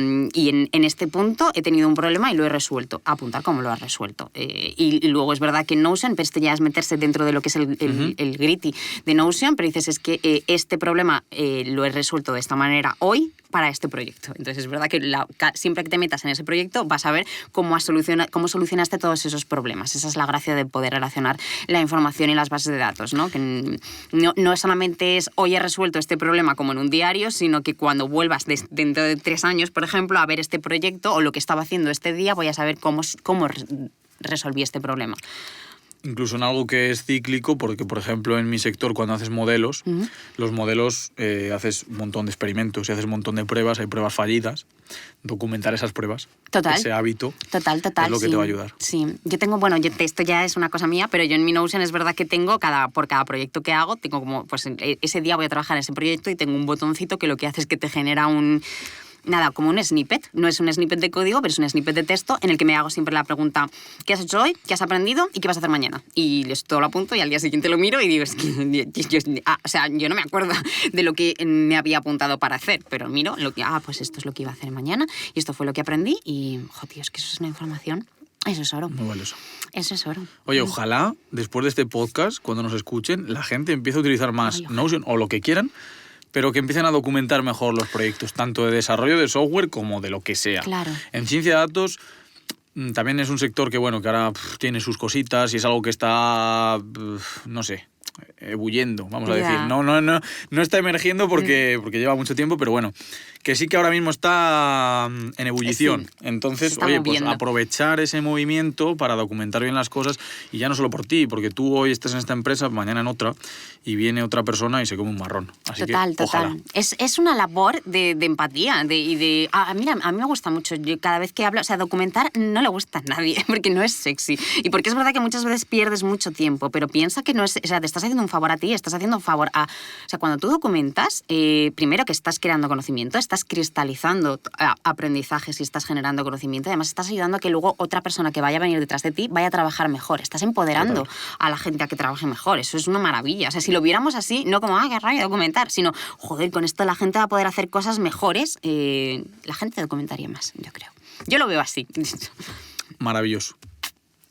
en este punto he tenido un problema y lo he resuelto, apuntar cómo lo has resuelto. Y luego es verdad que en Notion, pero esto ya es meterse dentro de lo que es el gritty de Notion, pero dices, es que este problema lo he resuelto de esta manera hoy para este proyecto. Entonces es verdad que siempre que te metas en ese proyecto vas a ver cómo solucionaste todos esos problemas. Esa es la gracia de poder relacionar la información y las bases de datos, ¿no? Que no solamente es hoy he resuelto este problema como en un diario, sino que cuando vuelvas dentro de 3 años, por ejemplo, a ver este proyecto o lo que estaba haciendo este día, voy a saber cómo resolví este problema. Incluso en algo que es cíclico, porque, por ejemplo, en mi sector, cuando haces modelos, los modelos haces un montón de experimentos y haces un montón de pruebas, hay pruebas fallidas. Documentar esas pruebas, ese hábito, total, es lo que te va a ayudar. Sí, yo tengo, esto ya es una cosa mía, pero yo en mi Notion es verdad que tengo, por cada proyecto que hago, tengo como, pues ese día voy a trabajar en ese proyecto y tengo un botoncito que lo que hace es que te genera como un snippet. No es un snippet de código, pero es un snippet de texto en el que me hago siempre la pregunta: ¿qué has hecho hoy? ¿Qué has aprendido? ¿Y qué vas a hacer mañana? Y todo lo apunto y al día siguiente lo miro y digo, es que yo no me acuerdo de lo que me había apuntado para hacer, pero miro pues esto es lo que iba a hacer mañana y esto fue lo que aprendí y, tío, es que eso es una información. Eso es oro. Muy valioso. Eso es oro. Oye, ojalá después de este podcast, cuando nos escuchen, la gente empiece a utilizar más Notion o lo que quieran, pero que empiecen a documentar mejor los proyectos, tanto de desarrollo de software como de lo que sea. Claro. En ciencia de datos también es un sector que, bueno, que ahora tiene sus cositas y es algo que está, no sé, ebulliendo, vamos a Ya. decir. No está emergiendo porque lleva mucho tiempo, pero bueno, que sí que ahora mismo está en ebullición. Sí, Entonces, se está oye, pues moviendo. aprovechar ese movimiento para documentar bien las cosas, y ya no solo por ti, porque tú hoy estás en esta empresa, mañana en otra, y viene otra persona y se come un marrón. Así Total, que, ojalá. total. Es una labor de empatía. Mira, a mí me gusta mucho. Yo cada vez que hablo, o sea, documentar no le gusta a nadie, porque no es sexy. Y porque es verdad que muchas veces pierdes mucho tiempo, pero piensa que no es. O sea, te estás haciendo un favor a ti, estás haciendo un favor a. O sea, cuando tú documentas, primero que estás creando conocimiento, estás cristalizando aprendizajes y estás generando conocimiento. Además, estás ayudando a que luego otra persona que vaya a venir detrás de ti vaya a trabajar mejor. Estás empoderando Total. a la gente a que trabaje mejor. Eso es una maravilla. O sea, si lo viéramos así, no como, qué rabia documentar, sino, joder, con esto la gente va a poder hacer cosas mejores, la gente documentaría más, yo creo. Yo lo veo así. Maravilloso.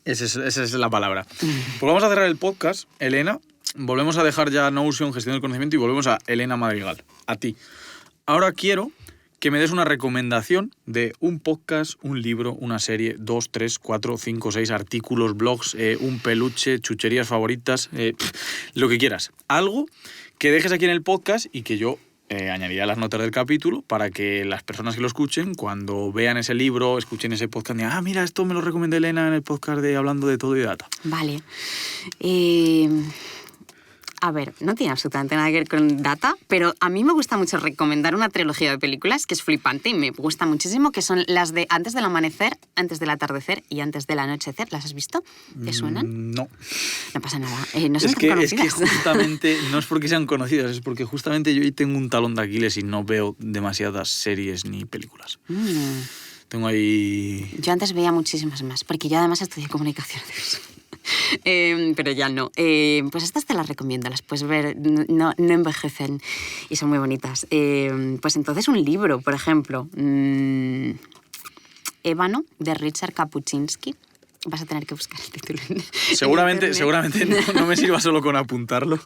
Esa es la palabra. Pues vamos a cerrar el podcast, Elena. Volvemos a dejar ya Notion, gestión del conocimiento, y volvemos a Elena Madrigal, a ti. Ahora quiero que me des una recomendación de un podcast, un libro, una serie, 2, 3, 4, 5, 6 artículos, blogs, un peluche, chucherías favoritas, lo que quieras. Algo que dejes aquí en el podcast y que yo añadiré a las notas del capítulo para que las personas que lo escuchen, cuando vean ese libro, escuchen ese podcast, digan, mira, esto me lo recomendó Elena en el podcast de Hablando de Todo y de Data. Vale. A ver, no tiene absolutamente nada que ver con data, pero a mí me gusta mucho recomendar una trilogía de películas que es flipante y me gusta muchísimo, que son las de Antes del amanecer, Antes del atardecer y Antes del anochecer. ¿Las has visto? ¿Te suenan? No. No pasa nada. No son Es tan que conocidas. justamente, no es porque sean conocidas, es porque justamente yo ahí tengo un talón de Aquiles y no veo demasiadas series ni películas. Tengo ahí... Yo antes veía muchísimas más, porque yo además estudié comunicación audiovisual. Pero ya no. Pues estas te las recomiendo, las puedes ver, no envejecen y son muy bonitas. Pues entonces un libro, por ejemplo, Ébano, de Richard Kapuscinski. Vas a tener que buscar el título. Seguramente no me sirva solo con apuntarlo,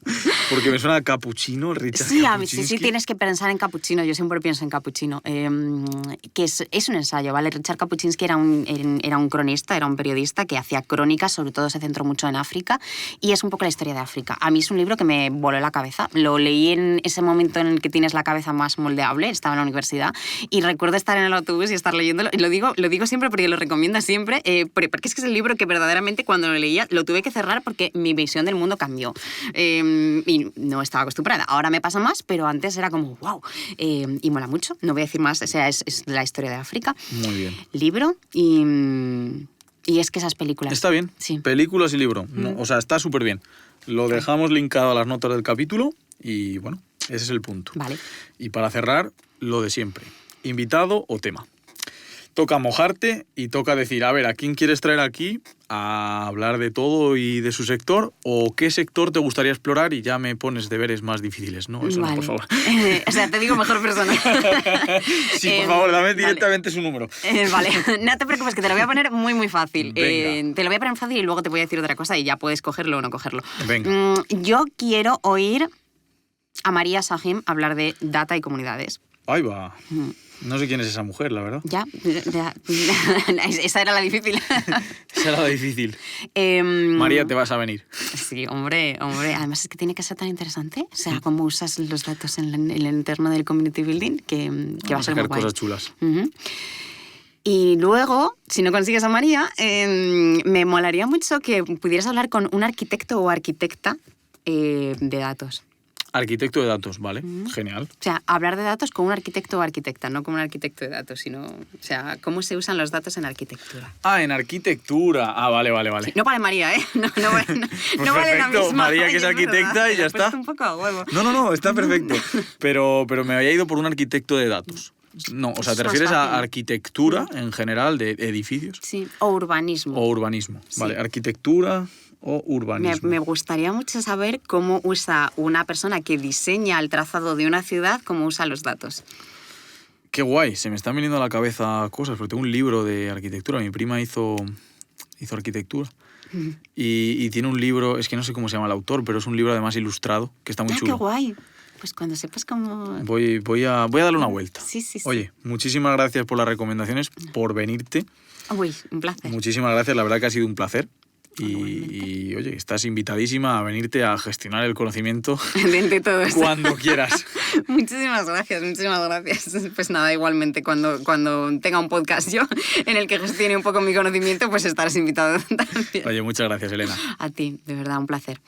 porque me suena a capuchino, Richard Sí, Kapuscinski. sí, tienes que pensar en Capuchino. Yo siempre pienso en Capuchino. Que es un ensayo, ¿vale? Richard Kapuscinski era un cronista, era un periodista que hacía crónicas, sobre todo se centró mucho en África, y es un poco la historia de África. A mí es un libro que me voló la cabeza. Lo leí en ese momento en el que tienes la cabeza más moldeable, estaba en la universidad, y recuerdo estar en el autobús y estar leyéndolo, y lo digo siempre porque lo recomiendo siempre, porque es que es el libro que verdaderamente cuando lo leía lo tuve que cerrar porque mi visión del mundo cambió. Y no estaba acostumbrada. Ahora me pasa más, pero antes era como, wow. Y mola mucho. No voy a decir más. O sea, es la historia de África. Muy bien. Libro y es que esas películas... Está bien. Sí. Películas y libro. No, o sea, está súper bien. Lo dejamos linkado a las notas del capítulo y, bueno, ese es el punto. Vale. Y para cerrar, lo de siempre. Invitado o tema. Toca mojarte y toca decir, a ver, ¿a quién quieres traer aquí a hablar de todo y de su sector? ¿O qué sector te gustaría explorar? Y ya me pones deberes más difíciles, ¿no? Eso Vale. no, por favor. O sea, te digo mejor persona. Sí, por favor, dame vale. directamente su número. Vale, no te preocupes, que te lo voy a poner muy, muy fácil. Venga. Te lo voy a poner fácil y luego te voy a decir otra cosa y ya puedes cogerlo o no cogerlo. Venga. Yo quiero oír a María Sahim hablar de data y comunidades. Ahí va. No sé quién es esa mujer, la verdad. Ya. Esa era la difícil. Esa era la difícil. María, te vas a venir. Sí, hombre. Además es que tiene que ser tan interesante. O sea, cómo usas los datos en el entorno del community building, que va a ser muy sacar guay. cosas chulas. Ujú. Y luego, si no consigues a María, me molaría mucho que pudieras hablar con un arquitecto o arquitecta de datos. Arquitecto de datos, vale. Genial. O sea, hablar de datos con un arquitecto o arquitecta, no con un arquitecto de datos, sino, o sea, cómo se usan los datos en arquitectura. Ah, en arquitectura. Ah, vale. Sí, no vale María, ¿eh? No vale la perfecto, misma. María, que es Oye, arquitecta, verdad, y ya me lo he está. puesto un poco a huevo. No, está perfecto. Pero me había ido por un arquitecto de datos. No, o sea, ¿te Es más refieres a fácil. arquitectura en general de edificios? Sí, o urbanismo. O urbanismo. Sí. Vale, arquitectura o urbanismo. Me gustaría mucho saber cómo usa una persona que diseña el trazado de una ciudad, cómo usa los datos. Qué guay, se me están viniendo a la cabeza cosas, porque tengo un libro de arquitectura. Mi prima hizo arquitectura. Y tiene un libro, es que no sé cómo se llama el autor, pero es un libro además ilustrado, que está muy ¡Ah, chulo. qué guay! Pues cuando sepas cómo... Voy a darle una vuelta. Sí. Oye, muchísimas gracias por las recomendaciones, por venirte. Uy, un placer. Muchísimas gracias, la verdad que ha sido un placer. Y oye, estás invitadísima a venirte a gestionar el conocimiento De todo esto. cuando quieras. Muchísimas gracias. Pues nada, igualmente, cuando tenga un podcast yo en el que gestione un poco mi conocimiento, pues estarás invitado también. Oye, muchas gracias, Elena. A ti, de verdad, un placer.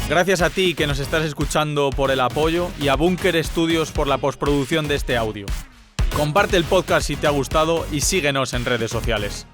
Gracias a ti que nos estás escuchando por el apoyo y a Bunker Studios por la postproducción de este audio. Comparte el podcast si te ha gustado y síguenos en redes sociales.